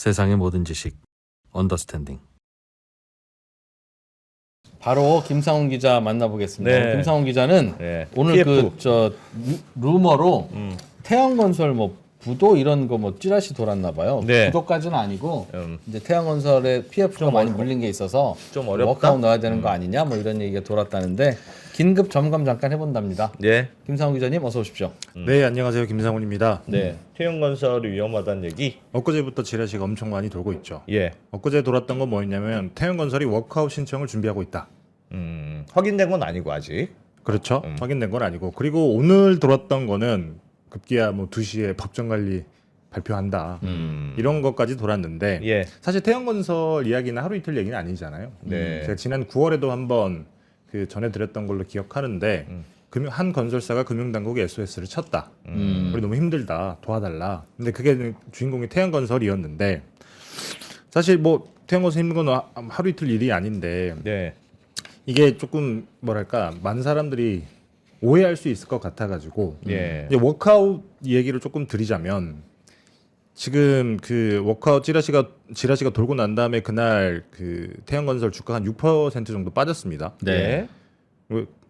세상의 모든 지식 언더스탠딩. 바로 김상훈 기자 만나보겠습니다. 네. 김상훈 기자는 네. 오늘 TF. 루머로 태양건설 뭐 부도 이런 거 뭐 찌라시 돌았나 봐요. 네. 부도까지는 아니고 이제 태양건설에 PF가 많이 물린 게 있어서 좀 어렵다? 워크아웃 넣어야 되는 거 아니냐 뭐 이런 얘기가 돌았다는데 긴급 점검 잠깐 해본답니다. 네. 김상훈 기자님 어서 오십시오. 네, 안녕하세요. 김상훈입니다. 네. 태양건설이 위험하다는 얘기. 엊그제부터 지라시가 엄청 많이 돌고 있죠. 예. 엊그제 돌았던 건 뭐였냐면 태양건설이 워크아웃 신청을 준비하고 있다. 확인된 건 아니고 아직. 그렇죠. 확인된 건 아니고. 그리고 오늘 돌았던 거는 급기야 뭐 2시에 법정관리 발표한다. 이런 것까지 돌았는데 예. 사실 태양건설 이야기는 하루 이틀 얘기는 아니잖아요. 네. 제가 지난 9월에도 한번 그 전해드렸던 걸로 기억하는데 한 건설사가 금융당국에 SOS를 쳤다. 우리 너무 힘들다. 도와달라. 근데 그게 주인공이 태양건설이었는데 사실 뭐 태양건설 힘든 건 하루 이틀 일이 아닌데 네. 이게 조금 뭐랄까 많은 사람들이 오해할 수 있을 것 같아가지고 예. 이제 워크아웃 얘기를 조금 드리자면 지금 그 워크아웃 지라시가 돌고 난 다음에 그날 그 태양건설 주가가 한 6% 정도 빠졌습니다. 네.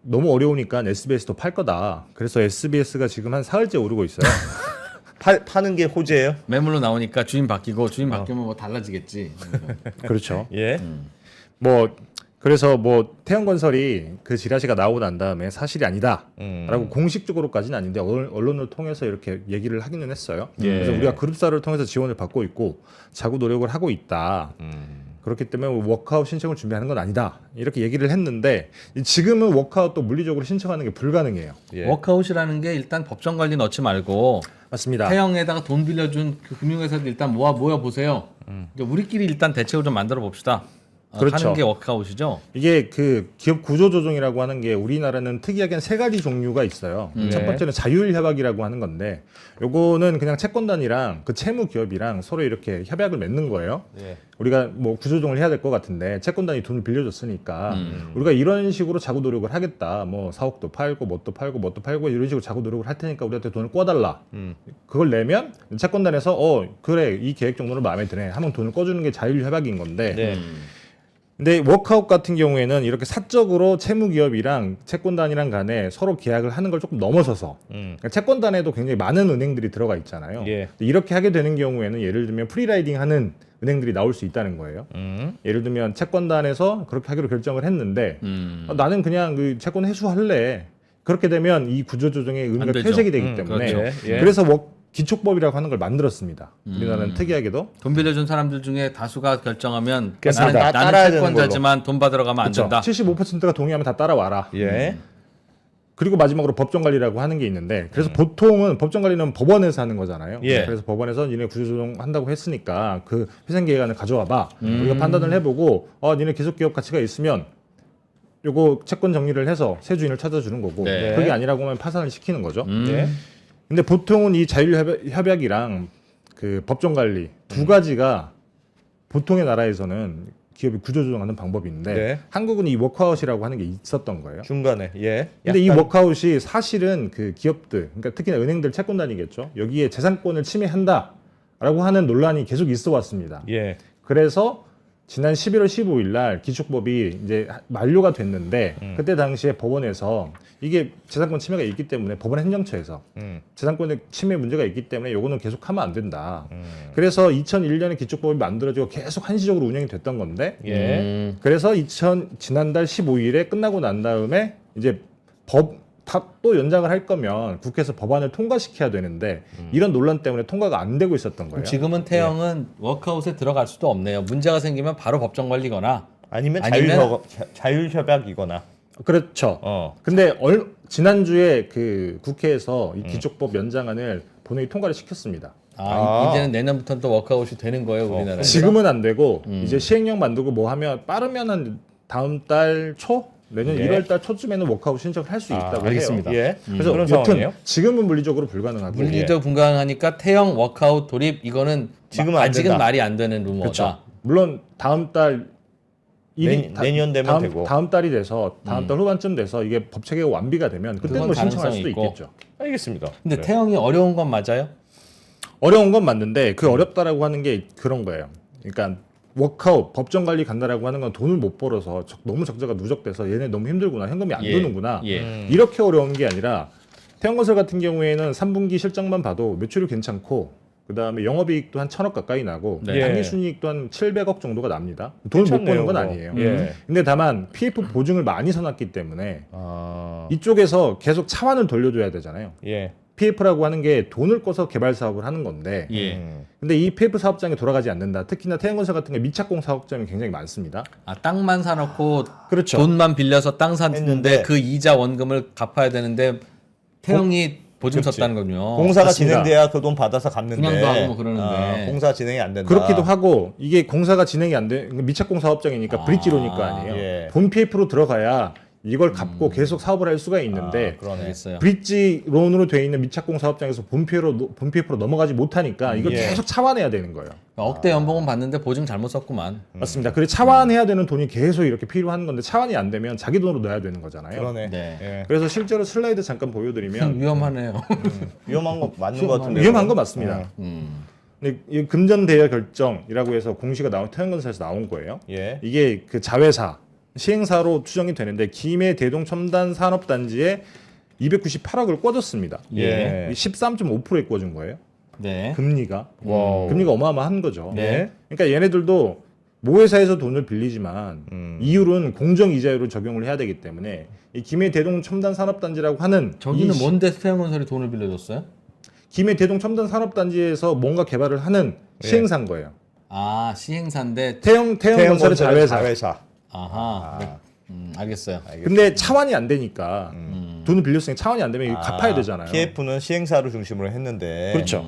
너무 어려우니까 SBS도 팔 거다. 그래서 SBS가 지금 한 사흘째 오르고 있어요. 파는 게 호재예요? 매물로 나오니까 주인 바뀌고 주인 바뀌면 뭐 달라지겠지. 그렇죠. 예. 뭐 그래서 뭐 태양건설이 그 지라시가 나오고 난 다음에 사실이 아니다라고 공식적으로까지는 아닌데 언론을 통해서 이렇게 얘기를 하기는 했어요. 예. 그래서 우리가 그룹사를 통해서 지원을 받고 있고 자구 노력을 하고 있다. 그렇기 때문에 워크아웃 신청을 준비하는 건 아니다. 이렇게 얘기를 했는데 지금은 워크아웃도 물리적으로 신청하는 게 불가능해요. 예. 워크아웃이라는 게 일단 법정 관리 넣지 말고 맞습니다. 태형에다가 돈 빌려준 그 금융회사들 일단 모아 보세요. 이제 우리끼리 일단 대책을 좀 만들어 봅시다. 그렇죠. 하는 게 워크아웃이죠. 이게 그 기업 구조 조정이라고 하는 게 우리나라는 특이하게 세 가지 종류가 있어요. 첫 번째는 자율 협약이라고 하는 건데 요거는 그냥 채권단이랑 그 채무 기업이랑 서로 이렇게 협약을 맺는 거예요. 예. 우리가 뭐 구조조정을 해야 될 것 같은데 채권단이 돈을 빌려줬으니까 우리가 이런 식으로 자구 노력을 하겠다. 뭐 사옥도 팔고 뭣도 팔고 이런 식으로 자구 노력을 할 테니까 우리한테 돈을 꿔달라. 그걸 내면 채권단에서 그래 이 계획 정도는 마음에 드네 하면 돈을 꿔주는 게 자율 협약인 건데 네. 근데 워크아웃 같은 경우에는 이렇게 사적으로 채무기업이랑 채권단이랑 간에 서로 계약을 하는 걸 조금 넘어서서 그러니까 채권단에도 굉장히 많은 은행들이 들어가 있잖아요. 예. 이렇게 하게 되는 경우에는 예를 들면 프리라이딩 하는 은행들이 나올 수 있다는 거예요. 예를 들면 채권단에서 그렇게 하기로 결정을 했는데 나는 그냥 그 채권 회수할래. 그렇게 되면 이 구조조정의 의미가 안 되죠. 퇴색이 되기 때문에 그렇죠. 예. 그래서 기촉법이라고 하는 걸 만들었습니다. 우리나라는 특이하게도 돈 빌려준 사람들 중에 다수가 결정하면 그래서 나는 따라야 되는 채권자지만 돈 받으러 가면 안 된다. 75%가 동의하면 다 따라와라. 예. 그리고 마지막으로 법정관리라고 하는 게 있는데 그래서 보통은 법정관리는 법원에서 하는 거잖아요. 예. 그래서 법원에서 니네 구조조정 한다고 했으니까 그 회생계획안을 가져와봐. 우리가 판단을 해보고 니네 계속기업 가치가 있으면 요거 채권 정리를 해서 새 주인을 찾아주는 거고 네. 그게 아니라고 하면 파산을 시키는 거죠. 예. 근데 보통은 이 자율협약이랑 그 법정관리 두 가지가 보통의 나라에서는 기업이 구조조정하는 방법이 있는데 네. 한국은 이 워크아웃이라고 하는 게 있었던 거예요. 중간에. 예. 근데 이 워크아웃이 사실은 그 기업들, 그러니까 특히나 은행들 채권단이겠죠. 여기에 재산권을 침해한다라고 하는 논란이 계속 있어 왔습니다. 예. 그래서 지난 11월 15일 날 기축법이 이제 만료가 됐는데 그때 당시에 법원에서 이게 재산권 침해가 있기 때문에 법원 행정처에서 재산권의 침해 문제가 있기 때문에 요거는 계속 하면 안 된다. 그래서 2001년에 기축법이 만들어지고 계속 한시적으로 운영이 됐던 건데 예. 그래서 지난달 15일에 끝나고 난 다음에 이제 또 연장을 할 거면 국회에서 법안을 통과시켜야 되는데 이런 논란 때문에 통과가 안 되고 있었던 거예요. 지금은 태형은 워크아웃에 들어갈 수도 없네요. 문제가 생기면 바로 법정 관리거나 아니면 자율협약이거나. 그렇죠. 근데 지난주에 그 국회에서 이 기축법 연장안을 본회의 통과를 시켰습니다. 이제는 내년부터는 또 워크아웃이 되는 거예요, 우리나라에. 지금은 안 되고 이제 시행령 만들고 뭐 하면 빠르면 한 다음 달 초? 내년 예. 1월 달 초쯤에는 워크아웃 신청을 할 수 있다고 알겠습니다. 해요. 예. 그래서 그런 여튼 상황이에요. 지금은 물리적으로 불가능하고 물리적 분강하니까 태형 워크아웃 돌입 이거는 지금은 안 아직은 된다. 말이 안 되는 루머다. 그렇죠. 물론 다음 달 내년 되면 되고. 다음 달이 돼서 다음 달 후반쯤 돼서 이게 법 체계가 완비가 되면 그때 그건 뭐 신청할 가능성이 수도 있고. 있겠죠. 알겠습니다. 근데 네. 태형이 어려운 건 맞아요? 어려운 건 맞는데 그 어렵다라고 하는 게 그런 거예요. 그러니까 워크아웃, 법정 관리 간다라고 하는 건 돈을 못 벌어서 너무 적자가 누적돼서 얘네 너무 힘들구나, 현금이 안 예. 드는구나. 예. 이렇게 어려운 게 아니라 태양건설 같은 경우에는 3분기 실적만 봐도 매출이 괜찮고 그다음에 영업이익도 한 1,000억 가까이 나고 네. 당기순이익도 한 700억 정도가 납니다. 돈을 못 버는 건 아니에요. 예. 근데 다만 PF 보증을 많이 서놨기 때문에 아. 이쪽에서 계속 차환을 돌려줘야 되잖아요. 예. PF라고 하는 게 돈을 꺼서 개발 사업을 하는 건데 예. 근데 이 PF 사업장이 돌아가지 않는다. 특히나 태양건설 같은 게 미착공 사업장이 굉장히 많습니다. 아, 땅만 사놓고 그렇죠. 돈만 빌려서 땅 샀는데 했는데 그 이자 원금을 갚아야 되는데 태형이 보증 그렇지. 썼다는 거군요. 공사가 맞습니다. 진행돼야 그 돈 받아서 갚는데 그냥도 하고 뭐 그러는데. 공사 진행이 안 된다. 그렇기도 하고 이게 공사가 진행이 안 돼. 미착공 사업장이니까 브릿지로니까 아니에요. 예. 본 PF로 들어가야 이걸 갚고 계속 사업을 할 수가 있는데 그러네. 알겠어요. 브릿지 론으로 돼 있는 미착공 사업장에서 본 PF로 넘어가지 못하니까 이걸 예. 계속 차환해야 되는 거예요. 억대 연봉은 받는데 보증 잘못 썼구만. 맞습니다. 그래서 차환해야 되는 돈이 계속 이렇게 필요한 건데 차환이 안 되면 자기 돈으로 넣어야 되는 거잖아요. 그러네. 네. 예. 그래서 실제로 슬라이드 잠깐 보여드리면 위험하네요. 위험한 거 맞는 거 같은데. 위험한 거 맞습니다. 근데 이 금전 대여 결정이라고 해서 공시가 나온 태양건설에서 나온 거예요. 예. 이게 그 자회사 시행사로 추정이 되는데 김해 대동 첨단 산업단지에 298억을 꿔줬습니다. 예. 13.5%에 꿔준 거예요. 네. 금리가 와우. 금리가 어마어마한 거죠. 네. 그러니까 얘네들도 모회사에서 돈을 빌리지만 이율은 공정 이자율을 적용을 해야 되기 때문에 이 김해 대동 첨단 산업단지라고 하는 저기는 이 뭔데 태형건설이 돈을 빌려줬어요? 김해 대동 첨단 산업단지에서 뭔가 개발을 하는 예. 시행사인 거예요. 아, 시행사인데. 태양건설의 자회사. 자회사. 아하. 네. 알겠어요. 근데 차환이 안 되니까 돈을 빌렸으니 차환이 안 되면 이거 갚아야 되잖아요. PF는 시행사를 중심으로 했는데 그렇죠.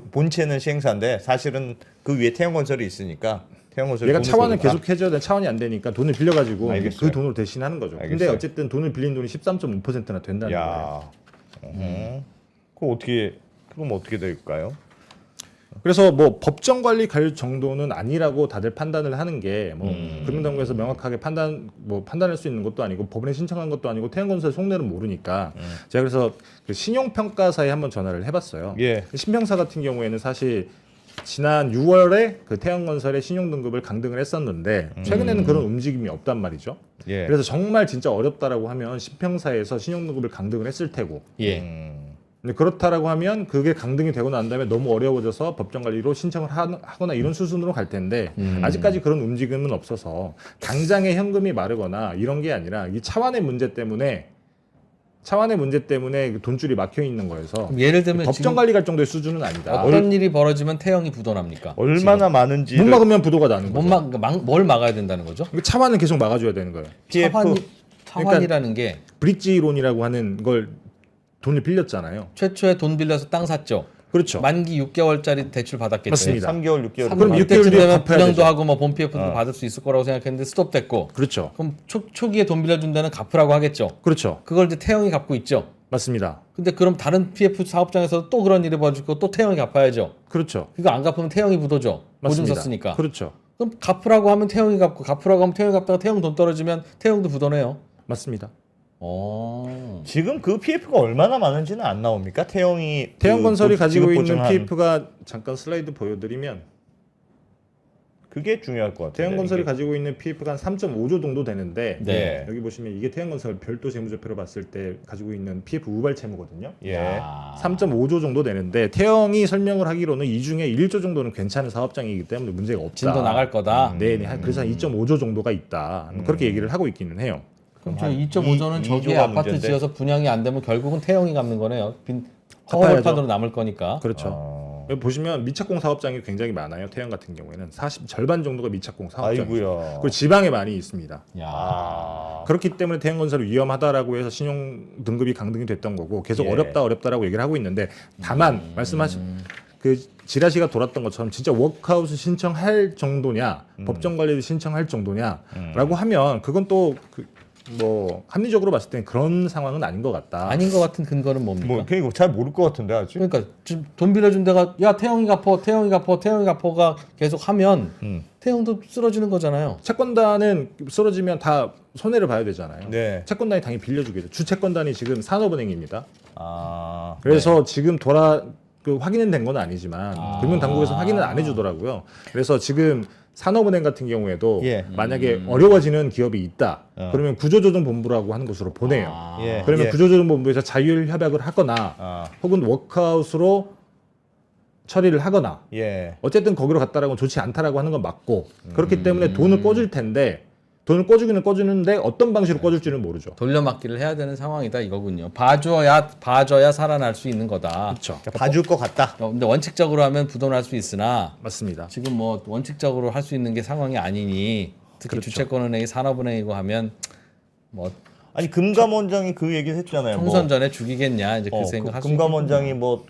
본체는 시행사인데 사실은 그 위에 태양건설이 있으니까 태양건설이 얘가 돈을 차환을 쏘니까. 계속 해줘야 돼. 차환이 안 되니까 돈을 빌려가지고 알겠어요. 그 돈으로 대신하는 거죠. 근데 알겠어요. 어쨌든 돈을 빌린 돈이 13.5%나 된다는 거예요. 야. 그럼 어떻게 될까요? 그래서 뭐 법정 관리 갈 정도는 아니라고 다들 판단을 하는 게 뭐 금융당국에서 명확하게 판단할 수 있는 것도 아니고 법원에 신청한 것도 아니고 태양건설 속내는 모르니까 제가 그래서 그 신용평가사에 한번 전화를 해봤어요. 예. 신평사 같은 경우에는 사실 지난 6월에 그 태양건설의 신용등급을 강등을 했었는데 최근에는 그런 움직임이 없단 말이죠. 예. 그래서 정말 진짜 어렵다라고 하면 신평사에서 신용등급을 강등을 했을 테고 예. 근데 그렇다라고 하면 그게 강등이 되고 난 다음에 너무 어려워져서 법정관리로 신청을 하거나 이런 수순으로 갈 텐데 아직까지 그런 움직임은 없어서 당장에 현금이 마르거나 이런 게 아니라 이 차환의 문제 때문에 돈줄이 막혀 있는 거여서 예를 들면 법정 지금 관리 갈 정도의 수준은 아니다. 어떤 일이 벌어지면 태형이 부도납니까? 얼마나 많은지 못 막으면 부도가 나는 거죠. 뭘 막아야 된다는 거죠? 이거 차환은 계속 막아줘야 되는 거예요. PF 차환이라는 게 브릿지론이라고 하는 걸 돈을 빌렸잖아요. 최초에 돈 빌려서 땅 샀죠. 그렇죠. 만기 6개월짜리 대출 받았겠죠. 맞습니다. 3개월, 6개월. 그럼 그럼 6개월 6개월 뒤에 되면 갚아야 분양도 되죠. 하고 뭐 본 PF도 받을 수 있을 거라고 생각했는데 스톱됐고. 그렇죠. 그럼 초기에 돈 빌려준 데는 갚으라고 하겠죠. 그렇죠. 그걸 이제 태형이 갚고 있죠. 맞습니다. 근데 그럼 다른 PF 사업장에서 또 그런 일이 벌어지고 또 태형이 갚아야죠. 그렇죠. 그거 안 갚으면 태형이 부도죠. 보증 맞습니다. 썼으니까. 그렇죠. 그럼 갚으라고 하면 태형이 갚고 갚으라고 하면 태형이 갚다가 태형 돈 떨어지면 태형도 부도네요. 맞습니다. 지금 그 PF가 얼마나 많은지는 안 나옵니까? 태양건설이 그 가지고 지급 있는 보증한 PF가 잠깐 슬라이드 보여드리면 그게 중요할 것 같아요. 태양건설이 가지고 있는 PF가 한 3.5조 정도 되는데 네. 여기 보시면 이게 태양건설 별도 재무제표로 봤을 때 가지고 있는 PF 우발 채무거든요. 예. 아. 3.5조 정도 되는데 태영이 설명을 하기로는 이 중에 1조 정도는 괜찮은 사업장이기 때문에 문제가 없다. 진도 나갈 거다. 네, 그래서 한 2.5조 정도가 있다. 그렇게 얘기를 하고 있기는 해요. 그럼 저 2.5조는 저기에 2조가 아파트 문제인데. 지어서 분양이 안 되면 결국은 태형이 갚는 거네요. 갚아야죠. 허벌판으로 남을 거니까. 그렇죠. 여기 보시면 미착공 사업장이 굉장히 많아요. 태영 같은 경우에는 절반 정도가 미착공 사업장이죠. 아이고야. 그리고 지방에 많이 있습니다. 야. 그렇기 때문에 태양건설이 위험하다라고 해서 신용 등급이 강등이 됐던 거고 계속 예. 어렵다라고 얘기를 하고 있는데 다만 말씀하신 그 지라시가 돌았던 것처럼 진짜 워크아웃을 신청할 정도냐 법정 관리를 신청할 정도냐라고 하면 그건 또 뭐 합리적으로 봤을 때는 그런 상황은 아닌 것 같다. 아닌 것 같은 근거는 뭡니까? 뭐 그게 잘 모를 것 같은데 아직. 그러니까 지금 돈 빌려준 데가 야 태형이 갚어가 계속 하면 태형도 쓰러지는 거잖아요. 채권단은 쓰러지면 다 손해를 봐야 되잖아요. 네. 채권단이 당연히 빌려주겠죠. 주 채권단이 지금 산업은행입니다. 아. 그래서 지금 그 확인은 된 건 아니지만 금융당국에서 확인을 안 해주더라고요. 그래서 지금 산업은행 같은 경우에도 예. 만약에 어려워지는 기업이 있다. 그러면 구조조정본부라고 하는 곳으로 보내요. 예. 그러면 예. 구조조정본부에서 자율 협약을 하거나 혹은 워크아웃으로 처리를 하거나 예. 어쨌든 거기로 갔다라고 좋지 않다라고 하는 건 맞고 그렇기 때문에 돈을 꿔줄 텐데 돈을 꿔주기는 꿔주는데 어떤 방식으로 꿔줄지는 모르죠. 돌려막기를 해야 되는 상황이다 이거군요. 봐줘야 살아날 수 있는 거다. 그렇죠. 그러니까 봐줄 것 같다. 근데 원칙적으로 하면 부도날 수 있으나 맞습니다. 지금 뭐 원칙적으로 할 수 있는 게 상황이 아니니 특히 그렇죠. 주채권은행이 산업은행이고 하면 뭐 아니 금감원장이 그 얘기를 했잖아요. 총선 전에 죽이겠냐 이제 그 생각 할 수 있겠군요. 금감원장이 뭐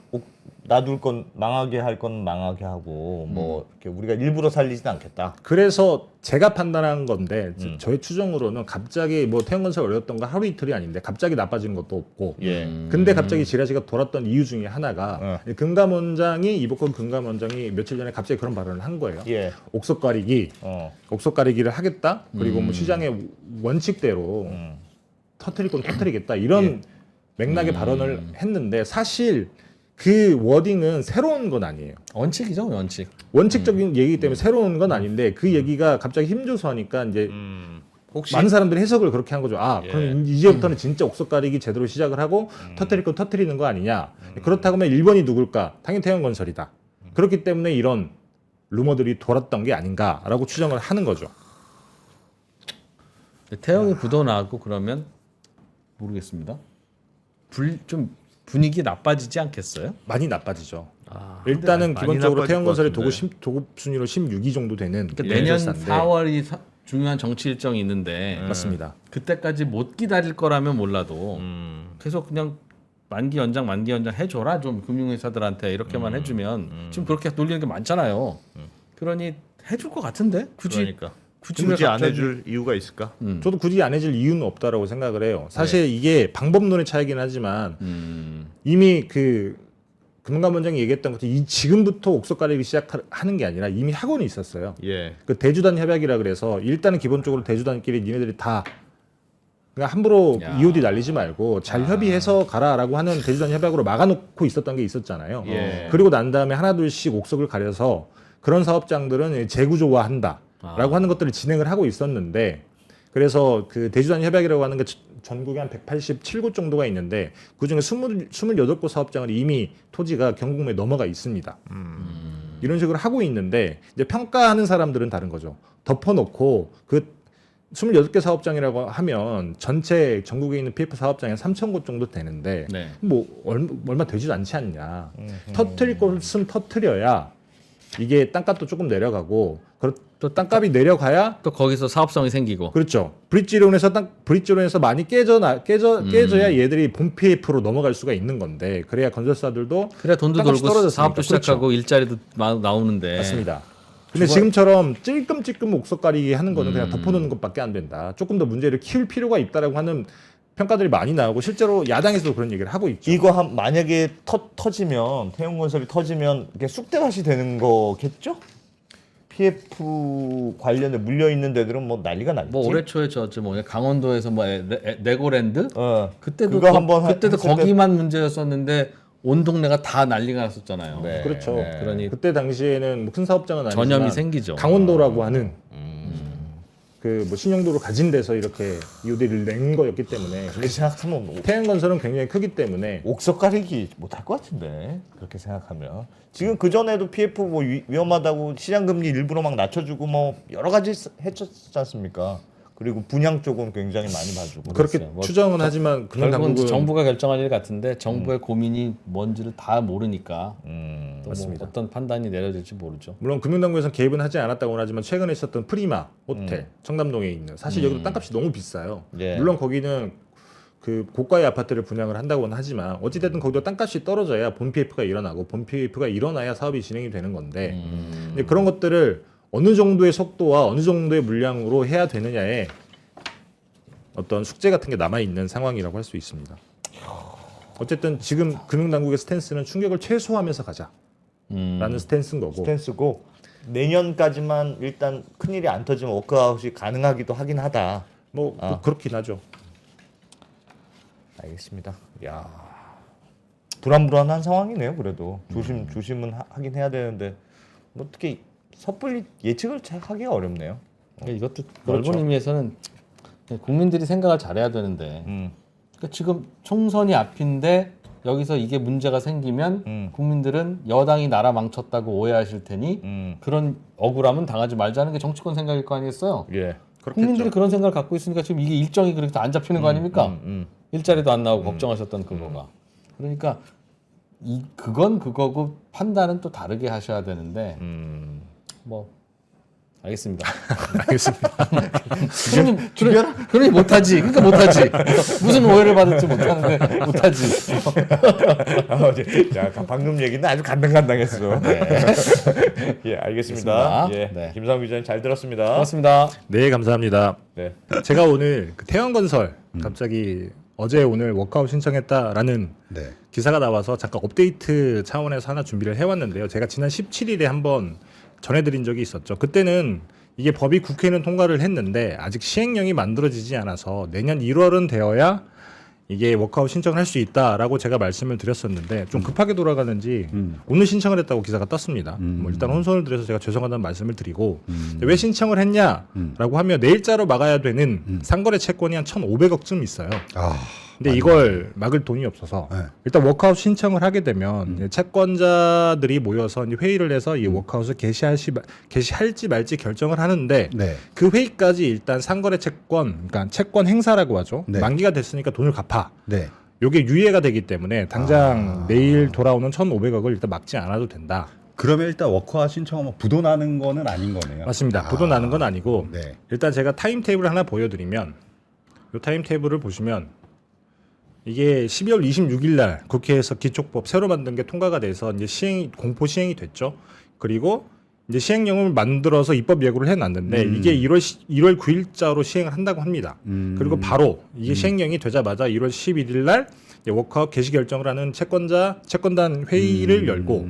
놔둘 건 망하게 할 건 망하게 하고 뭐 이렇게 우리가 일부러 살리진 않겠다. 그래서 제가 판단한 건데 저의 추정으로는 갑자기 뭐 태양건설 어려웠던 거 하루 이틀이 아닌데 갑자기 나빠진 것도 없고 예. 근데 갑자기 지라시가 돌았던 이유 중에 하나가 금감원장이 이복권 금감원장이 며칠 전에 갑자기 그런 발언을 한 거예요. 예. 옥석 가리기를 하겠다. 그리고 뭐 시장의 원칙대로 터트릴 건 터트리겠다. 이런 맥락의 발언을 했는데 사실 그 워딩은 새로운 건 아니에요. 원칙이죠 원칙. 원칙적인 얘기이기 때문에 새로운 건 아닌데 그 얘기가 갑자기 힘줘서 하니까 이제 혹시 많은 사람들이 해석을 그렇게 한 거죠. 아, 그럼 이제부터는 진짜 옥석 가리기 제대로 시작을 하고 터트릴 건 터트리는 거 아니냐. 그렇다고 하면 1번이 누굴까? 당연히 태양건설이다. 그렇기 때문에 이런 루머들이 돌았던 게 아닌가라고 추정을 하는 거죠. 태영이 부도 나고 그러면 모르겠습니다. 좀 분위기 나빠지지 않겠어요? 많이 나빠지죠. 많이 일단은 기본적으로 나빠질 태양건설의 것 같은데. 도급 순위로 16위 정도 되는 그러니까 내년 회사인데. 4월이 중요한 정치 일정이 있는데 맞습니다. 그때까지 못 기다릴 거라면 몰라도 계속 그냥 만기 연장 해줘라 좀 금융회사들한테 이렇게만 해주면 지금 그렇게 놀리는 게 많잖아요. 그러니 해줄 것 같은데 굳이 그러니까 굳이 굳이 왜 안 갑자기- 해줄 이유가 있을까? 저도 굳이 안 해줄 이유는 없다라고 생각을 해요. 사실 이게 방법론의 차이긴 하지만 이미 그 금감원장이 얘기했던 것처럼 지금부터 옥석 가리기 시작하는 게 아니라 이미 학원이 있었어요. 예. 그 대주단 협약이라 그래서 일단은 기본적으로 대주단끼리 니네들이 다 그냥 함부로 야. EOD 날리지 말고 잘 협의해서 가라라고 하는 대주단 협약으로 막아놓고 있었던 게 있었잖아요. 예. 그리고 난 다음에 하나둘씩 옥석을 가려서 그런 사업장들은 재구조화한다라고 하는 것들을 진행을 하고 있었는데 그래서 그 대주단 협약이라고 하는 게 전국에 한 187곳 정도가 있는데 그중에 28곳 사업장을 이미 토지가 경북에 넘어가 있습니다. 이런 식으로 하고 있는데 이제 평가하는 사람들은 다른 거죠. 덮어놓고 그 28개 사업장이라고 하면 전체 전국에 있는 PF 사업장이 3,000곳 정도 되는데 네. 뭐 얼마 되지도 않지 않냐. 터트릴 곳은 터트려야 이게 땅값도 조금 내려가고 또 땅값이 내려가야 또 거기서 사업성이 생기고 그렇죠. 브릿지론에서 많이 깨져야 얘들이 본 PF로 넘어갈 수가 있는 건데 그래야 건설사들도 그래 돈도 땅값이 돌고 떨어졌으니까. 사업도 시작하고 그렇죠. 일자리도 나오는데 맞습니다. 근데 지금처럼 찔끔찔끔 옥석 가리기 하는 거는 그냥 덮어놓는 것밖에 안 된다. 조금 더 문제를 키울 필요가 있다라고 하는 평가들이 많이 나오고 실제로 야당에서도 그런 얘기를 하고 있죠. 이거 만약에 터지면 태용건설이 터지면 이게 쑥대밭이 되는 거겠죠? PF 관련에 물려 있는 데들은 뭐 난리가 나겠지. 뭐 올해 초에 뭐냐 강원도에서 뭐 네고랜드 그때도 그거 한번 그때도 했을 때- 거기만 문제였었는데 온 동네가 다 난리가 났었잖아요. 네. 그렇죠. 그러니 그때 당시에는 뭐큰 사업장은 아니지만 전염이 생기죠. 강원도라고 하는 그 뭐 신용도를 가진 데서 이렇게 EOD를 낸 거였기 때문에 그렇게 생각하면 태양건설은 굉장히 크기 때문에 옥석 가리기 못할 것 같은데 그렇게 생각하면 지금 그 전에도 PF 뭐 위험하다고 시장 금리 일부러 막 낮춰주고 뭐 여러 가지 했었지 않습니까? 그리고 분양 쪽은 굉장히 많이 봐주고 그렇게 뭐 추정은 하지만 결국은 금융당국은 정부가 결정할 일 같은데 정부의 고민이 뭔지를 다 모르니까 또 뭐 맞습니다. 어떤 판단이 내려질지 모르죠. 물론 금융당국에서는 개입은 하지 않았다고는 하지만 최근에 있었던 프리마 호텔 청담동에 있는 사실 여기도 땅값이 너무 비싸요. 예. 물론 거기는 그 고가의 아파트를 분양을 한다고는 하지만 어찌됐든 거기도 땅값이 떨어져야 본 PF가 일어나고 본 PF가 일어나야 사업이 진행이 되는 건데 근데 그런 것들을 어느 정도의 속도와 어느 정도의 물량으로 해야 되느냐에 어떤 숙제 같은 게 남아 있는 상황이라고 할 수 있습니다. 어쨌든 지금 금융당국의 스탠스는 충격을 최소화하면서 가자라는 스탠스인 거고. 스탠스고 내년까지만 일단 큰일이 안 터지면 워크아웃이 가능하기도 하긴 하다. 뭐 그렇긴 하죠. 알겠습니다. 야 불안불안한 상황이네요. 그래도 조심은 하긴 해야 되는데 뭐 어떻게 섣불리 예측을 하기가 어렵네요. 그러니까 이것도 그렇죠. 넓은 의미에서는 국민들이 생각을 잘해야 되는데 그러니까 지금 총선이 앞인데 여기서 이게 문제가 생기면 국민들은 여당이 나라 망쳤다고 오해하실 테니 그런 억울함은 당하지 말자는 게 정치권 생각일 거 아니겠어요? 예. 국민들이 그런 생각을 갖고 있으니까 지금 이게 일정이 그렇게 안 잡히는 거 아닙니까? 일자리도 안 나오고 걱정하셨던 그거가. 그러니까 그건 그거고 판단은 또 다르게 하셔야 되는데 뭐 알겠습니다. 알겠습니다. 그러니 못하지. 그러니까 못하지. 무슨 오해를 받을지 못하는데 못하지. 자, 방금 얘기는 아주 간당간당했어. 네. 예, 알겠습니다. 알겠습니다. 예, 네. 김상우 기자님 잘 들었습니다. 고맙습니다. 네, 감사합니다. 네. 제가 오늘 그 태양건설 갑자기 어제 오늘 워크아웃 신청했다라는 네. 기사가 나와서 잠깐 업데이트 차원에서 하나 준비를 해왔는데요. 제가 지난 17일에 한번 전해드린 적이 있었죠. 그때는 이게 법이 국회는 통과를 했는데 아직 시행령이 만들어지지 않아서 내년 1월은 되어야 이게 워크아웃 신청을 할 수 있다라고 제가 말씀을 드렸었는데 좀 급하게 돌아가는지 오늘 신청을 했다고 기사가 떴습니다. 뭐 일단 혼선을 드려서 제가 죄송하다는 말씀을 드리고 왜 신청을 했냐라고 하면 내일자로 막아야 되는 상거래 채권이 한 1,500억쯤 있어요. 아, 근데 이걸 막을 돈이 없어서 네. 일단 워크아웃 신청을 하게 되면 이제 채권자들이 모여서 이제 회의를 해서 이 워크아웃을 개시할지 말지 결정을 하는데 네. 그 회의까지 일단 상거래 채권, 그러니까 채권 행사라고 하죠. 네. 만기가 됐으니까 돈을 갚아. 네. 요게 유예가 되기 때문에 당장 내일 돌아오는 1,500억을 일단 막지 않아도 된다. 그러면 일단 워크아웃 신청하면 부도나는 거는 아닌 거네요. 맞습니다. 부도 나는 건 아니고 네. 일단 제가 타임테이블 하나 보여드리면 이 타임테이블을 보시면 이게 12월 26일 날 국회에서 기초법 새로 만든 게 통과가 돼서 이제 공포 시행이 됐죠. 그리고 이제 시행령을 만들어서 입법 예고를 해놨는데 이게 1월 9일자로 시행을 한다고 합니다. 그리고 바로 이게 시행령이 되자마자 1월 11일 날 워크아웃 개시 결정을 하는 채권단 회의를 열고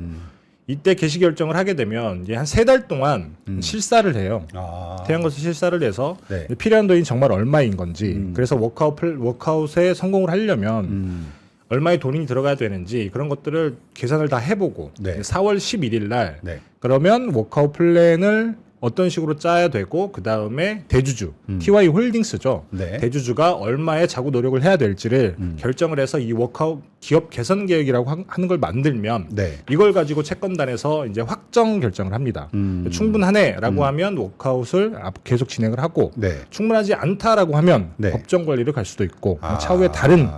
이때 개시 결정을 하게 되면 이제 한 3달 동안 실사를 해요. 아. 태양건설 실사를 해서 네. 필요한 돈이 정말 얼마인 건지 그래서 워크아웃에 성공을 하려면 얼마의 돈이 들어가야 되는지 그런 것들을 계산을 다 해보고 네. 4월 11일 날 네. 그러면 워크아웃 플랜을 어떤 식으로 짜야 되고 그 다음에 대주주 TY 홀딩스죠. 네. 대주주가 얼마의 자구 노력을 해야 될지를 결정을 해서 이 워크아웃 기업 개선 계획이라고 하는 걸 만들면 네. 이걸 가지고 채권단에서 이제 확정 결정을 합니다. 충분하네라고 하면 워크아웃을 계속 진행을 하고 네. 충분하지 않다라고 하면 네. 법정 관리를 갈 수도 있고 아. 차후에 다른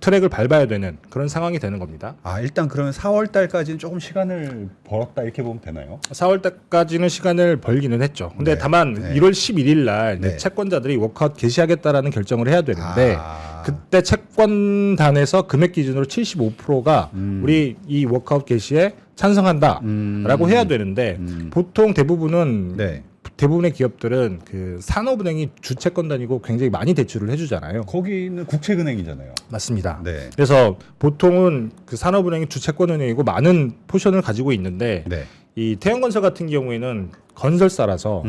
트랙을 밟아야 되는 그런 상황이 되는 겁니다. 아, 일단 그러면 4월 달까지는 조금 시간을 벌었다 이렇게 보면 되나요? 4월 달까지는 시간을 벌기는 했죠. 근데 네. 다만 네. 1월 11일 날 네. 채권자들이 워크아웃 개시하겠다라는 결정을 해야 되는데 아. 그때 채권단에서 금액 기준으로 75%가 우리 이 워크아웃 개시에 찬성한다라고 해야 되는데 보통 대부분의 기업들은 그 산업은행이 주채권단이고 굉장히 많이 대출을 해주잖아요. 거기는 국책은행이잖아요. 맞습니다. 네. 그래서 보통은 그 산업은행이 주채권은행이고 많은 포션을 가지고 있는데 네. 이 태양건설 같은 경우에는 건설사라서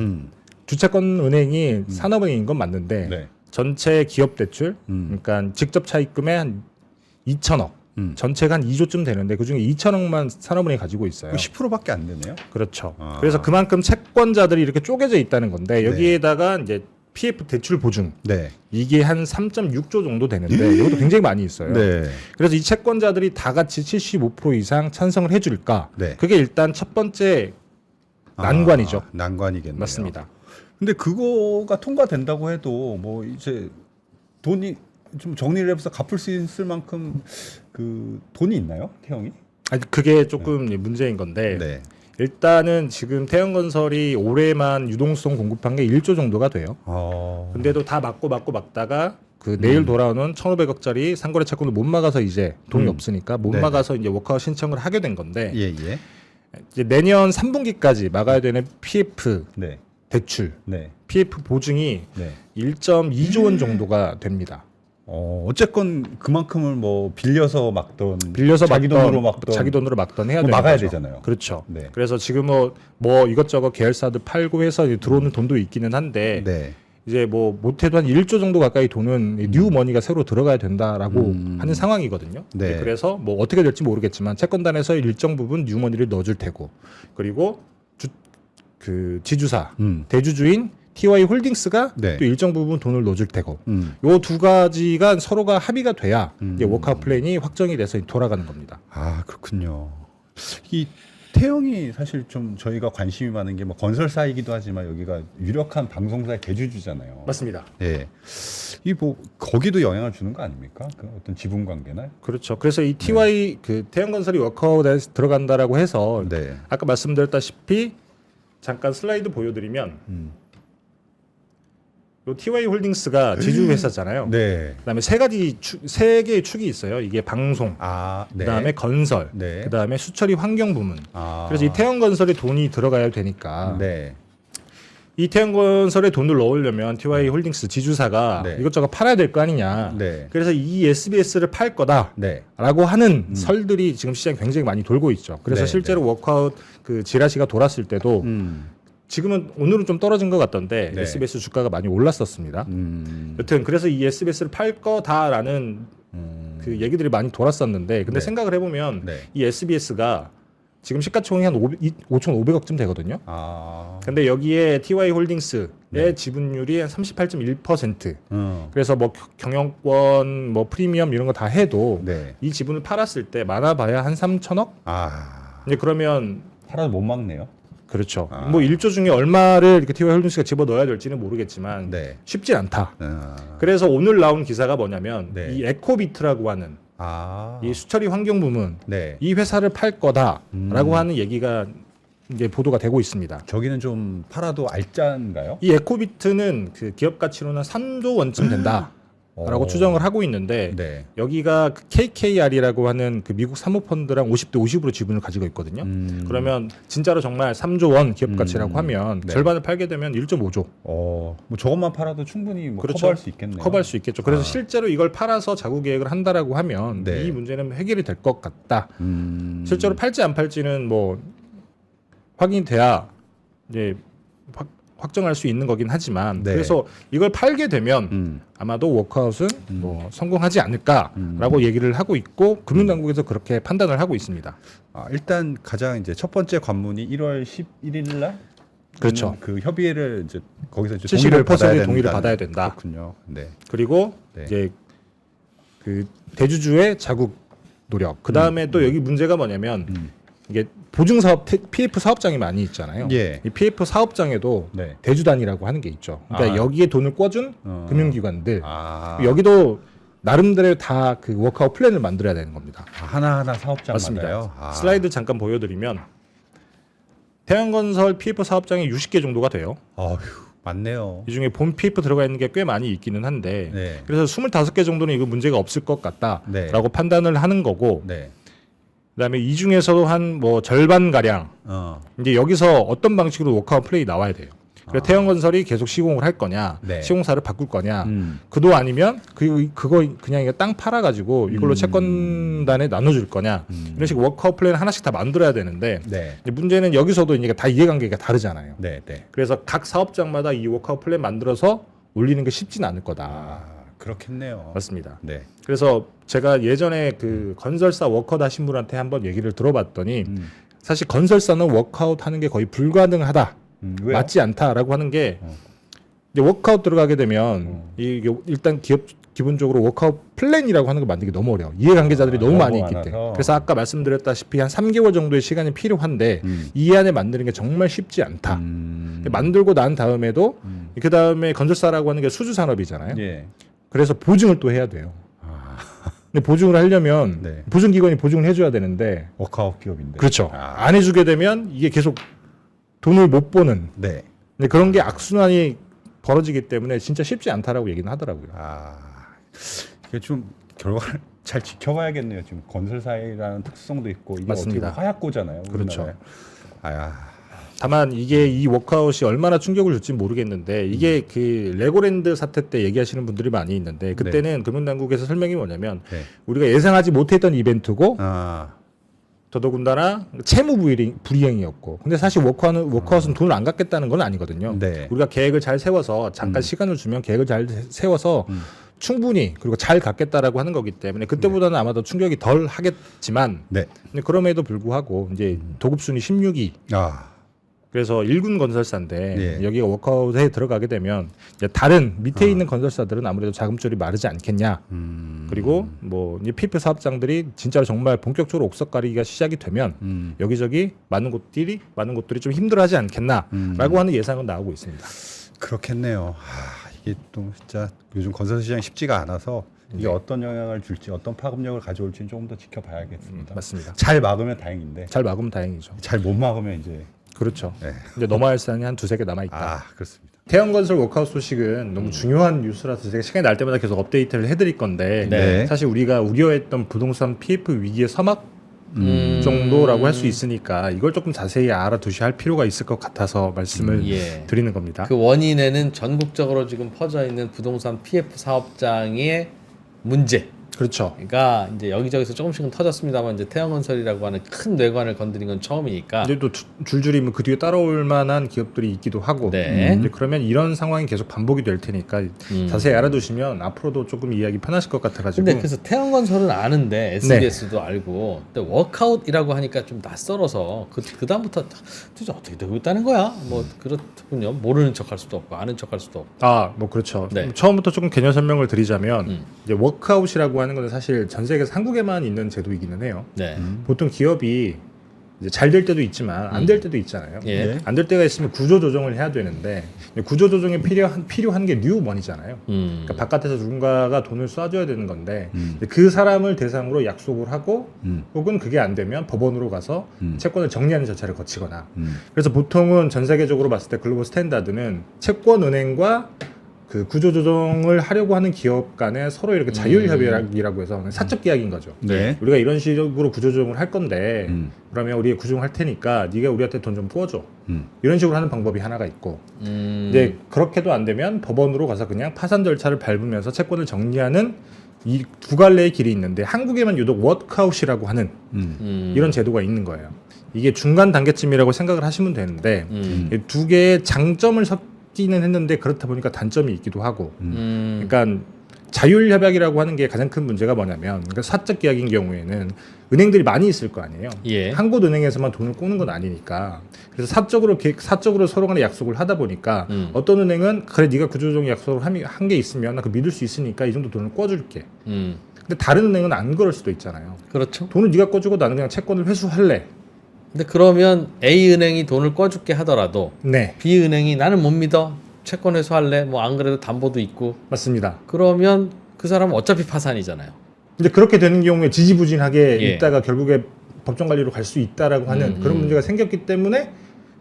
주채권은행이 산업은행인 건 맞는데 네. 전체 기업 대출, 그러니까 직접 차입금의 한 2천억, 전체가 한 2조쯤 되는데 그중에 2천억만 산업은행이 가지고 있어요. 10%밖에 안 되네요. 그렇죠. 아. 그래서 그만큼 채권자들이 이렇게 쪼개져 있다는 건데 여기에다가 이제 PF 대출 보증 네. 이게 한 3.6조 정도 되는데 이것도 굉장히 많이 있어요. 네. 그래서 이 채권자들이 다 같이 75% 이상 찬성을 해줄까? 네. 그게 일단 첫 번째 난관이죠. 아, 난관이겠네요. 맞습니다. 근데 그거가 통과된다고 해도 뭐 이제 돈이 좀 정리를 해서 갚을 수 있을 만큼 그 돈이 있나요, 태영이? 아니, 그게 조금 문제인 건데 네. 일단은 지금 태양건설이 올해만 유동성 공급한 게 1조 정도가 돼요. 근데도 다 막다가 그 내일 돌아오는 1,500억짜리 상거래 채권을 못 막아서 이제 돈이 없으니까 못 네네. 막아서 이제 워크아웃 신청을 하게 된 건데 예, 예. 이제 내년 3분기까지 막아야 되는 PF 네. 대출, 네. PF 보증이 네. 1.2조 원 정도가 됩니다. 어쨌건 그만큼을 뭐 빌려서 막던 자기 돈으로 막던 자기 돈으로 막던 해야 뭐 되는 막아야 거죠. 되잖아요. 그렇죠. 네. 그래서 지금 뭐 이것저것 계열사들 팔고 해서 이제 들어오는 돈도 있기는 한데 네. 이제 뭐 못해도 한 1조 정도 가까이 돈은 뉴 머니가 새로 들어가야 된다라고 하는 상황이거든요. 네. 그래서 뭐 어떻게 될지 모르겠지만 채권단에서 일정 부분 뉴 머니를 넣어줄 테고 그리고 그 지주사 대주주인 TY 홀딩스가 네. 또 일정 부분 돈을 넣어줄 테고 음. 요 두 가지가 서로가 합의가 돼야 이제 워크아웃 플랜이 확정이 돼서 돌아가는 겁니다. 아 그렇군요. 이 태영이 사실 좀 저희가 관심이 많은 게 뭐 건설사이기도 하지만 여기가 유력한 방송사의 대주주잖아요. 맞습니다. 예. 이 뭐 거기도 영향을 주는 거 아닙니까? 그 어떤 지분 관계나. 그렇죠. 그래서 이 TY 그 태양건설이 워크아웃에 들어간다라고 해서 네. 아까 말씀드렸다시피 잠깐 슬라이드 보여드리면 요 TY 홀딩스가 지주 회사잖아요. 네. 그다음에 세 개의 축이 있어요. 이게 방송, 아, 네. 그다음에 건설, 네. 그다음에 수처리 환경 부문. 아. 그래서 이 태양건설에 돈이 들어가야 되니까 네. 이 태양건설에 돈을 넣으려면 TY 홀딩스 지주사가 네. 이것저것 팔아야 될 거 아니냐. 네. 그래서 이 SBS를 팔 거다. 네. 라고 하는 설들이 지금 시장에 굉장히 많이 돌고 있죠. 그래서 네, 실제로 워크아웃 그 지라시가 돌았을 때도 지금은 오늘은 좀 떨어진 것 같던데 네. SBS 주가가 많이 올랐었습니다. 여튼 그래서 이 SBS를 팔 거다라는 그 얘기들이 많이 돌았었는데 근데 네. 생각을 해보면 네. 이 SBS가 지금 시가총액이 한 5,500억쯤 되거든요. 아. 근데 여기에 TY 홀딩스의 네. 지분율이 한 38.1%. 어. 그래서 뭐 경영권, 뭐 프리미엄 이런 거 다 해도 네. 이 지분을 팔았을 때 많아봐야 한 3천억? 아. 이제 그러면 팔아도 못 막네요. 그렇죠. 아. 뭐 1조 중에 얼마를 이렇게 TY 홀딩스가 집어 넣어야 될지는 모르겠지만 네. 쉽지 않다. 아. 그래서 오늘 나온 기사가 뭐냐면 네. 이 에코비트라고 하는 아. 이 수처리 환경 부문 네. 이 회사를 팔 거다라고 하는 얘기가 이제 보도가 되고 있습니다. 저기는 좀 팔아도 알짜인가요? 이 에코비트는 그 기업 가치로는 3조 원쯤 된다라고 오. 추정을 하고 있는데 네. 여기가 그 KKR이라고 하는 그 미국 사모펀드랑 50대 50으로 지분을 가지고 있거든요. 그러면 진짜로 정말 3조 원 기업 가치라고 하면 네. 절반을 팔게 되면 1.5조 뭐 저것만 팔아도 충분히 뭐 그렇죠. 커버할 수 있겠네요. 커버할 수 있겠죠. 그래서 실제로 이걸 팔아서 자구 계획을 한다라고 하면 네. 이 문제는 해결이 될 것 같다. 음. 실제로 팔지 안 팔지는 뭐 확인이 돼야 이제 확정할 수 있는 거긴 하지만 네. 그래서 이걸 팔게 되면 아마도 워크아웃은 뭐 성공하지 않을까라고 얘기를 하고 있고 금융당국에서 그렇게 판단을 하고 있습니다. 아, 일단 가장 이제 첫 번째 관문이 1월 11일 날 그렇죠. 그 협의회를 이제 거기서 이제 71%의 동의를 된다는- 받아야 된다. 그렇군요. 네. 그리고 네. 이제 그 대주주의 자국 노력. 그 다음에 또 여기 문제가 뭐냐면 이게 보증 사업 PF 사업장이 많이 있잖아요. 예. 이 PF 사업장에도 네. 대주단이라고 하는 게 있죠. 그러니까 아. 여기에 돈을 꿔준 어. 금융기관들. 아. 여기도 나름대로 다 그 워크아웃 플랜을 만들어야 되는 겁니다. 하나하나 사업장 맞습니다. 맞나요? 아. 슬라이드 잠깐 보여드리면 태양건설 PF 사업장이 60개 정도가 돼요. 어휴, 많네요. 이 중에 본 PF 들어가 있는 게 꽤 많이 있기는 한데 네. 그래서 25개 정도는 이거 문제가 없을 것 같다라고 네. 판단을 하는 거고 네. 그다음에 이 중에서도 한 뭐 절반 가량 이제 여기서 어떤 방식으로 워크아웃 플레이 나와야 돼요. 그래서 태양건설이 계속 시공을 할 거냐, 네. 시공사를 바꿀 거냐, 그도 아니면 그거 그냥 이거 땅 팔아가지고 이걸로 채권단에 나눠줄 거냐 이런 식으로 워크아웃 플랜 하나씩 다 만들어야 되는데 네. 이제 문제는 여기서도 이제 다 이해관계가 다르잖아요. 네, 네. 그래서 각 사업장마다 이 워크아웃 플랜 만들어서 올리는 게 쉽진 않을 거다. 아, 그렇겠네요. 맞습니다. 네. 그래서 제가 예전에 그 건설사 워커다 하신 분한테 한번 얘기를 들어봤더니 사실 건설사는 워크아웃 하는 게 거의 불가능하다. 왜요? 맞지 않다라고 하는 게 이제 워크아웃 들어가게 되면 이게 일단 기본적으로 워크아웃 플랜이라고 하는 걸 만들기 너무 어려워. 이해관계자들이 너무 많이 있기 많아서. 때문에. 그래서 아까 말씀드렸다시피 한 3개월 정도의 시간이 필요한데 이 안에 만드는 게 정말 쉽지 않다. 만들고 난 다음에도 그 다음에 건설사라고 하는 게 수주 산업이잖아요. 예. 그래서 보증을 또 해야 돼요. 근데 보증을 하려면 네. 보증기관이 보증을 해줘야 되는데 워크아웃 기업인데. 그렇죠. 아. 안 해주게 되면 이게 계속 돈을 못 버는 네. 근데 그런 게 악순환이 벌어지기 때문에 진짜 쉽지 않다라고 얘기는 하더라고요. 아, 이게 좀 결과를 잘 지켜봐야겠네요. 지금 건설사회라는 특성도 있고 이게 맞습니다. 어떻게 보면 화약고잖아요. 그렇죠. 우리나라에. 아야. 다만 이게 이 워크아웃이 얼마나 충격을 줄지 모르겠는데 이게 그 레고랜드 사태 때 얘기하시는 분들이 많이 있는데 그때는 금융당국에서 설명이 뭐냐면 네. 우리가 예상하지 못했던 이벤트고 아. 더더군다나 채무 불이행이었고, 근데 사실 워크아웃은 돈을 안 갚겠다는 건 아니거든요. 네. 우리가 계획을 잘 세워서 잠깐 시간을 주면 계획을 잘 세워서 충분히 그리고 잘 갚겠다라고 하는 거기 때문에 그때보다는 아마 더 충격이 덜 하겠지만, 네. 근데 그럼에도 불구하고 이제 도급 순위 16위. 아. 그래서 1군 건설사인데 예. 여기가 워크아웃에 들어가게 되면 이제 다른 밑에 있는 건설사들은 아무래도 자금줄이 마르지 않겠냐. 그리고 뭐 이제 PF 사업장들이 진짜로 정말 본격적으로 옥석가리기가 시작이 되면 여기저기 많은 곳들이 좀 힘들어하지 않겠나라고 하는 예상은 나오고 있습니다. 그렇겠네요. 이게 또 진짜 요즘 건설 시장이 쉽지가 않아서 이게 어떤 영향을 줄지 어떤 파급력을 가져올지는 조금 더 지켜봐야겠습니다. 맞습니다. 잘 막으면 다행인데 잘 막으면 다행이죠. 잘 못 막으면 이제 그렇죠. 네. 근데 넘어야 할 사안이 한 두세 개 남아 있다. 아 그렇습니다. 태형건설 워크아웃 소식은 너무 중요한 뉴스라서 제가 시간이 날 때마다 계속 업데이트를 해드릴 건데 네. 사실 우리가 우려했던 부동산 PF 위기의 서막 정도라고 할 수 있으니까 이걸 조금 자세히 알아두셔야 할 필요가 있을 것 같아서 말씀을 예. 드리는 겁니다. 그 원인에는 전국적으로 지금 퍼져 있는 부동산 PF 사업장의 문제. 그렇죠. 그러니까 이제 여기저기서 조금씩은 터졌습니다만 이제 태형건설이라고 하는 큰 뇌관을 건드린 건 처음이니까. 이제 또 줄줄이 뭐 그 뒤에 따라올 만한 기업들이 있기도 하고. 네. 이제 그러면 이런 상황이 계속 반복이 될 테니까 자세히 알아두시면 앞으로도 조금 이해하기 편하실 것 같아가지고. 근데 그래서 태형건설은 아는데 SBS도 알고, 근데 워크아웃이라고 하니까 좀 낯설어서 그 다음부터 도대체 어떻게 되고 있다는 거야? 뭐 그렇군요. 모르는 척할 수도 없고 아는 척할 수도 없고. 뭐 그렇죠. 네. 처음부터 조금 개념 설명을 드리자면 이제 워크아웃이라고 하는 건 사실 전 세계에서 한국에만 있는 제도이기는 해요. 네. 보통 기업이 이제 잘 될 때도 있지만 안 될 때도 있잖아요. 예. 안 될 때가 있으면 구조 조정을 해야 되는데 구조 조정에 필요한 게 뉴먼이잖아요. 그러니까 바깥에서 누군가가 돈을 쏴줘야 되는 건데 그 사람을 대상으로 약속을 하고 혹은 그게 안 되면 법원으로 가서 채권을 정리하는 절차를 거치거나. 그래서 보통은 전 세계적으로 봤을 때 글로벌 스탠다드는 채권은행과 그 구조조정을 하려고 하는 기업 간에 서로 이렇게 자율협약이라고 해서 사적 계약인 거죠. 네. 우리가 이런 식으로 구조조정을 할 건데 그러면 우리가 구조조정할 테니까 네가 우리한테 돈 좀 꿔줘. 이런 식으로 하는 방법이 하나가 있고 이제 그렇게도 안 되면 법원으로 가서 그냥 파산 절차를 밟으면서 채권을 정리하는 이 두 갈래의 길이 있는데 한국에만 유독 워크아웃이라고 하는 이런 제도가 있는 거예요. 이게 중간 단계쯤이라고 생각을 하시면 되는데 이 두 개의 장점을 섞기는 했는데 그렇다 보니까 단점이 있기도 하고 그러니까 자율협약이라고 하는 게 가장 큰 문제가 뭐냐면 그러니까 사적 계약인 경우에는 은행들이 많이 있을 거 아니에요. 예. 한 곳 은행에서만 돈을 꼬는 건 아니니까 그래서 사적으로 서로 간에 약속을 하다 보니까 어떤 은행은 그래 네가 구조조정 약속을 한 게 있으면 나 그 믿을 수 있으니까 이 정도 돈을 꿔줄게. 근데 다른 은행은 안 그럴 수도 있잖아요. 그렇죠. 돈을 네가 꿔주고 나는 그냥 채권을 회수할래. 근데 그러면 A 은행이 돈을 꿔줄게 하더라도 네, B 은행이 나는 못 믿어. 채권 회수할래. 뭐 안 그래도 담보도 있고. 맞습니다. 그러면 그 사람은 어차피 파산이잖아요. 근데 그렇게 되는 경우에 지지부진하게 예. 있다가 결국에 법정 관리로 갈 수 있다라고 하는 그런 문제가 생겼기 때문에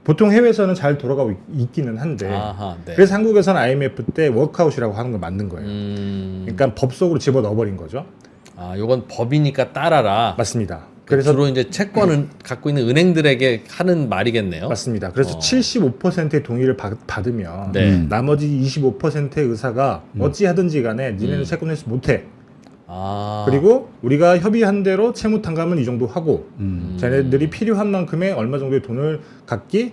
보통 해외에서는 잘 돌아가고 있기는 한데 아하, 네. 그래서 한국에서는 IMF 때 워크아웃이라고 하는 걸 만든 거예요. 그러니까 법 속으로 집어 넣어버린 거죠. 아, 요건 법이니까 따라라. 맞습니다. 그래서 주로 이제 채권을 갖고 있는 은행들에게 하는 말이겠네요. 맞습니다. 그래서 75%의 동의를 받으면 네. 나머지 25%의 의사가 어찌하든지 간에 니네는 채권 회수 못해. 아. 그리고 우리가 협의한 대로 채무 탕감은 이 정도 하고 쟤네들이 필요한 만큼의 얼마 정도의 돈을 각기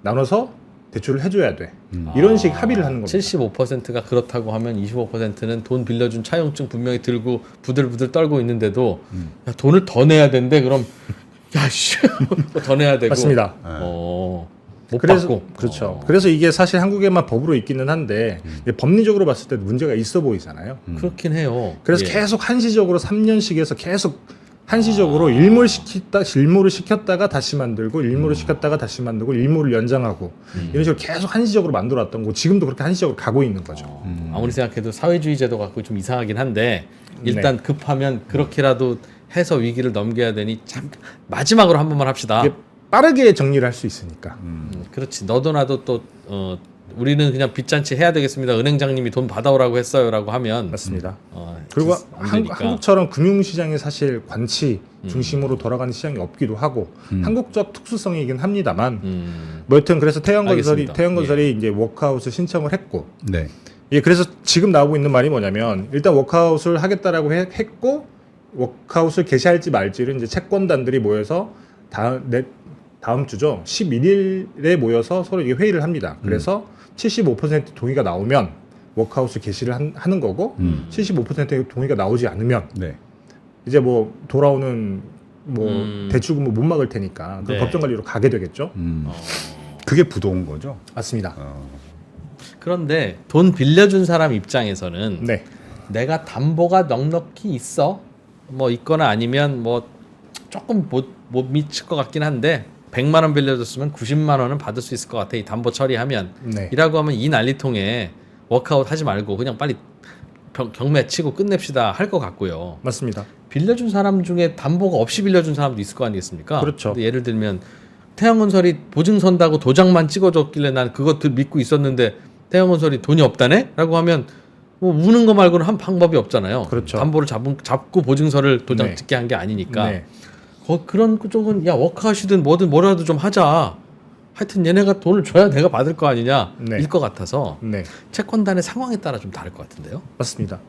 나눠서 대출을 해줘야 돼. 이런 식 합의를 하는 겁니다. 75%가 그렇다고 하면 25%는 돈 빌려준 차용증 분명히 들고 부들부들 떨고 있는데도 야, 돈을 더 내야 된대. 그럼 야씨 더 내야 되고. 맞습니다. 못 그래서 받고. 그렇죠. 그래서 이게 사실 한국에만 법으로 있기는 한데 법리적으로 봤을 때도 문제가 있어 보이잖아요. 그렇긴 해요. 그래서 예. 계속 한시적으로 3년씩 해서 계속 한시적으로 일몰을 시켰다가 다시 만들고 일몰을 시켰다가 다시 만들고 일몰을 연장하고 이런 식으로 계속 한시적으로 만들어왔던 거 지금도 그렇게 한시적으로 가고 있는 거죠. 아무리 생각해도 사회주의 제도 갖고 좀 이상하긴 한데 일단 급하면 그렇게라도 해서 위기를 넘겨야 되니 참 마지막으로 한 번만 합시다. 이게 빠르게 정리를 할 수 있으니까. 그렇지. 너도 나도 또 우리는 그냥 빚잔치 해야 되겠습니다. 은행장님이 돈 받아오라고 했어요라고 하면 맞습니다. 그리고 안 되니까. 한국처럼 금융시장이 사실 관치 중심으로 돌아가는 시장이 없기도 하고 한국적 특수성이긴 합니다만 뭐 여튼 그래서 알겠습니다. 태형건설이 이제 워크아웃을 신청을 했고 네. 예, 그래서 지금 나오고 있는 말이 뭐냐면 일단 워크아웃을 하겠다라고 했고 워크아웃을 개시할지 말지를 이제 채권단들이 모여서 다음 주죠. 11일에 모여서 서로 이게 회의를 합니다. 그래서 75% 동의가 나오면 워크아웃을 개시를 하는 거고 75%의 동의가 나오지 않으면 네. 이제 뭐 돌아오는 뭐 대출금을 못 막을 테니까 그 네. 법정관리로 가게 되겠죠. 그게 부도인 거죠. 맞습니다. 그런데 돈 빌려준 사람 입장에서는 네. 내가 담보가 넉넉히 있어 뭐 있거나 아니면 뭐 조금 못 미칠 것 같긴 한데 100만 원 빌려줬으면 90만 원은 받을 수 있을 것 같아 이 담보 처리하면 네. 이라고 하면 이 난리통에 워크아웃 하지 말고 그냥 빨리 경매 치고 끝냅시다 할 것 같고요. 맞습니다. 빌려준 사람 중에 담보가 없이 빌려준 사람도 있을 거 아니겠습니까? 그렇죠. 근데 예를 들면 태양건설이 보증 선다고 도장만 찍어줬길래 난 그거 믿고 있었는데 태양건설이 돈이 없다네? 라고 하면 뭐 우는 거 말고는 한 방법이 없잖아요. 그렇죠. 담보를 잡고 보증서를 도장 네. 찍게 한 게 아니니까 네. 그런 쪽은 야 워크아웃이든 뭐든 뭐라도 좀 하자. 하여튼 얘네가 돈을 줘야 내가 받을 거 아니냐 네. 일 것 같아서 네. 채권단의 상황에 따라 좀 다를 것 같은데요. 맞습니다.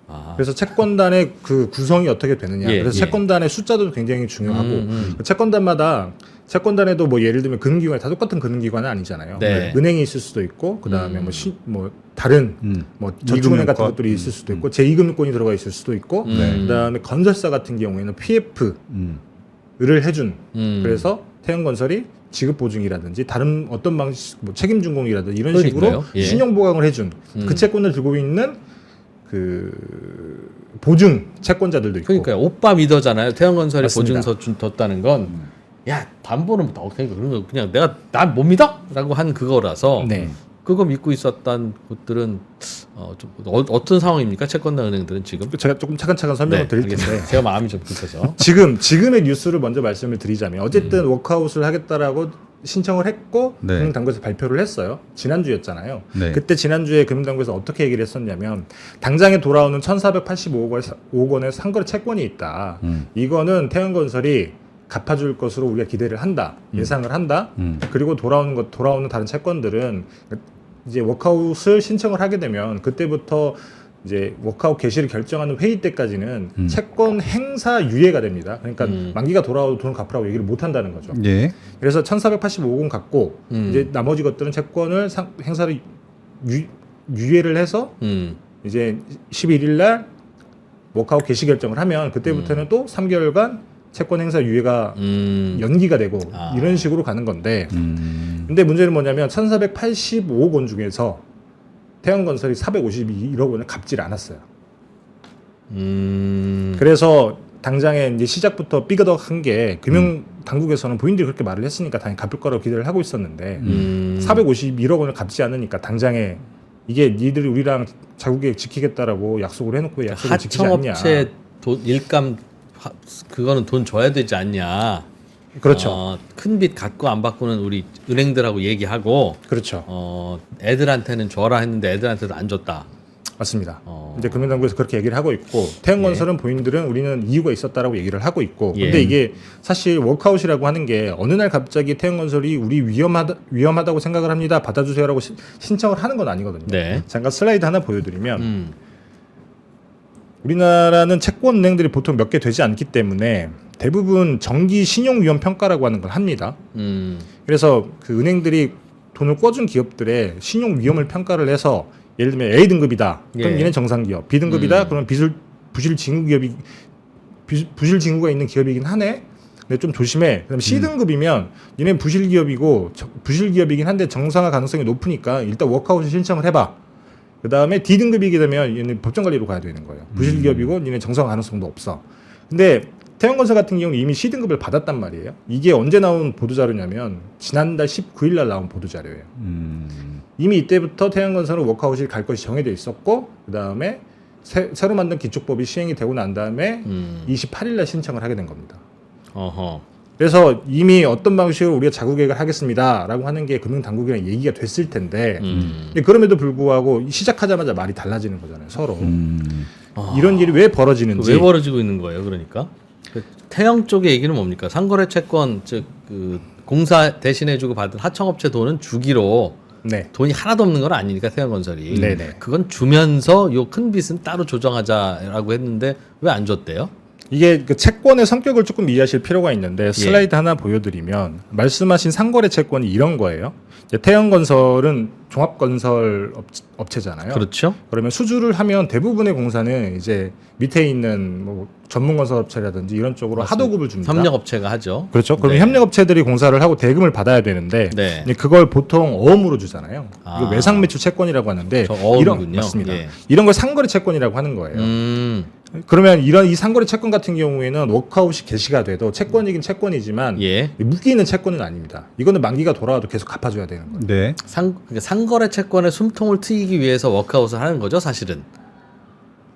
아. 그래서 채권단의 그 구성이 어떻게 되느냐. 예, 그래서 예. 채권단의 숫자도 굉장히 중요하고 채권단마다 채권단에도 뭐 예를 들면 금융기관이 다 똑같은 금융기관은 아니잖아요. 네. 은행이 있을 수도 있고 그다음에 뭐 다른 뭐 저축은행 같은 이금융권. 것들이 있을 수도 있고 제2금융권이 들어가 있을 수도 있고 그다음에 건설사 같은 경우에는 PF를 해준 그래서 태양건설이 지급 보증이라든지 다른 어떤 방식 뭐 책임준공이라든지 이런 식으로 그러니까요. 예. 신용 보강을 해준 그 채권을 들고 있는 그 보증 채권자들도 있고 그러니까요. 오빠 믿어잖아요. 태양건설이 맞습니다. 보증서 뒀다는 건, 야 담보는 더 그런 거 그냥 내가 난 못 믿어라고 한 그거라서 네. 그거 믿고 있었던 곳들은 어떤 상황입니까? 채권단 은행들은 지금? 제가 조금 차근차근 설명을 드릴 텐데 알겠습니다. 제가 마음이 좀 급해서. 지금의 뉴스를 먼저 말씀을 드리자면 어쨌든 워크아웃을 하겠다라고 신청을 했고 네. 금융당국에서 발표를 했어요. 지난주였잖아요. 네. 그때 지난주에 금융당국에서 어떻게 얘기를 했었냐면 당장에 돌아오는 1,485억 원의 상거래 채권이 있다. 이거는 태양건설이 갚아줄 것으로 우리가 기대를 한다. 예상을 한다. 그리고 돌아오는 다른 채권들은 이제 워크아웃을 신청을 하게 되면 그때부터 이제 워크아웃 개시를 결정하는 회의 때까지는 채권 행사 유예가 됩니다. 그러니까 만기가 돌아와도 돈을 갚으라고 얘기를 못 한다는 거죠. 예. 그래서 1,485억 원 갖고 이제 나머지 것들은 채권을 행사를 유예를 해서 이제 11일 날 워크아웃 개시 결정을 하면 그때부터는 또 3개월간 채권 행사 유예가 연기가 되고 이런 식으로 가는 건데 근데 문제는 뭐냐면 1,485억 원 중에서 태양건설이 451억 원을 갚질 않았어요. 그래서 당장에 이제 시작부터 삐그덕한 게 금융 당국에서는 본인들이 그렇게 말을 했으니까 당연히 갚을 거라고 기대를 하고 있었는데 451억 원을 갚지 않으니까 당장에 이게 니들이 우리랑 자국에 지키겠다라고 약속을 해놓고 약속을 지키지 않냐. 하청업체 일감 그거는 돈 줘야 되지 않냐. 그렇죠. 큰 빚 갖고 안 받고는 우리 은행들하고 얘기하고 그렇죠. 애들한테는 줘라 했는데 애들한테도 안 줬다. 맞습니다. 이제 금융당국에서 그렇게 얘기를 하고 있고 태양건설은 본인들은 우리는 이유가 있었다라고 얘기를 하고 있고 예. 근데 이게 사실 워크아웃이라고 하는 게 어느 날 갑자기 태양건설이 우리 위험하다고 생각을 합니다. 받아주세요라고 신청을 하는 건 아니거든요. 네. 잠깐 슬라이드 하나 보여드리면 우리나라는 채권은행들이 보통 몇 개 되지 않기 때문에 대부분 정기 신용위험 평가라고 하는 걸 합니다. 그래서 그 은행들이 돈을 꿔준 기업들의 신용 위험을 평가를 해서 예를 들면 A 등급이다. 그럼 예. 얘는 정상 기업. B 등급이다. 그러면 부실 징후 기업이 부실 징후가 있는 기업이긴 하네. 근데 좀 조심해. 그다음 C 등급이면 얘는 부실 기업이고 부실 기업이긴 한데 정상화 가능성이 높으니까 일단 워크아웃을 신청을 해봐. 그다음에 D 등급이게 되면 얘는 법정 관리로 가야 되는 거예요. 부실 기업이고 얘는 정상화 가능성도 없어. 근데 태양건설 같은 경우는 이미 C 등급을 받았단 말이에요. 이게 언제 나온 보도 자료냐면 지난달 19일 날 나온 보도 자료예요. 이미 이때부터 태양건설은 워크아웃이 갈 것이 정해져 있었고 그다음에 새로 만든 기축법이 시행이 되고 난 다음에 28일 날 신청을 하게 된 겁니다. 어허. 그래서 이미 어떤 방식으로 우리가 자구 계획을 하겠습니다라고 하는 게 금융당국이랑 얘기가 됐을 텐데 근데 그럼에도 불구하고 시작하자마자 말이 달라지는 거잖아요. 서로. 이런 일이 왜 벌어지는지. 왜 벌어지고 있는 거예요? 그러니까 태양 쪽의 얘기는 뭡니까? 상거래 채권 즉 그 공사 대신해주고 받은 하청업체 돈은 주기로 네. 돈이 하나도 없는 건 아니니까 태양건설이 네네. 그건 주면서 요 큰 빚은 따로 조정하자라고 했는데 왜 안 줬대요? 이게 그 채권의 성격을 조금 이해하실 필요가 있는데 슬라이드 하나 보여드리면 말씀하신 상거래 채권이 이런 거예요. 이제 태형건설은 종합건설 업체잖아요. 그렇죠. 그러면 수주를 하면 대부분의 공사는 이제 밑에 있는 뭐 전문건설업체라든지 이런 쪽으로 맞습니다. 하도급을 줍니다. 협력업체가 하죠. 그렇죠. 그러면 네. 협력업체들이 공사를 하고 대금을 받아야 되는데 네. 이제 그걸 보통 어음으로 주잖아요. 아. 이거 외상매출 채권이라고 하는데 저 어음이군요. 이런 맞습니다. 예. 이런 걸 상거래 채권이라고 하는 거예요. 그러면 이런 이 상거래 채권 같은 경우에는 워크아웃이 개시가 돼도 채권이긴 채권이지만 예. 묶이는 채권은 아닙니다. 이거는 만기가 돌아와도 계속 갚아줘야 되는 거예요. 네. 그러니까 상거래 채권의 숨통을 트이기 위해서 워크아웃을 하는 거죠, 사실은.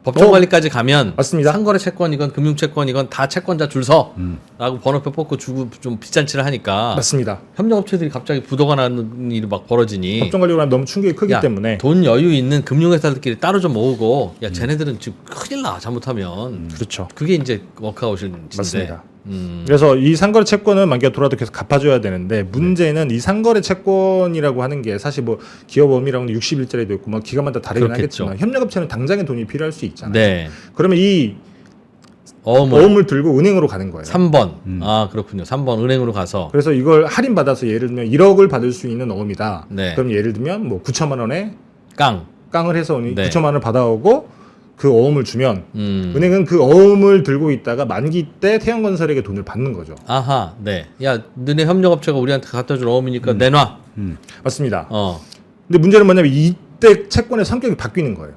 법정 관리까지 가면 맞습니다. 상거래 채권이건 금융 채권이건 다 채권자 줄 서. 라고 번호표 뽑고 주고 좀 빚잔치를 하니까 맞습니다. 협력업체들이 갑자기 부도가 나는 일이 막 벌어지니 법정 관리로 하면 너무 충격이 크기 야, 때문에 돈 여유 있는 금융회사들끼리 따로 좀 모으고 야 쟤네들은 지금 큰일 나 잘못하면 그렇죠. 그게 이제 워크아웃인데 맞습니다. 그래서 이 상거래 채권은 만기가 돌아도 계속 갚아줘야 되는데 문제는 이 상거래 채권이라고 하는 게 사실 뭐 기업어음이라고 하는 60일짜리도 있고 뭐 기간마다 다르긴 그렇겠죠. 하겠지만 협력업체는 당장에 돈이 필요할 수 있잖아요. 네. 그러면 이 어음을 어음을 들고 은행으로 가는 거예요. 3번 아 그렇군요. 3번 은행으로 가서 그래서 이걸 할인 받아서 예를 들면 1억을 받을 수 있는 어음이다. 네. 그럼 예를 들면 뭐 9천만 원에 깡 을 해서 네. 9천만 원을 받아오고 그 어음을 주면 음. 은행은 그 어음을 들고 있다가 만기 때 태형건설에게 돈을 받는 거죠. 아하 네. 야 너네 협력업체가 우리한테 갖다 줄 어음이니까 내놔. 맞습니다. 어. 근데 문제는 뭐냐면 이때 채권의 성격이 바뀌는 거예요.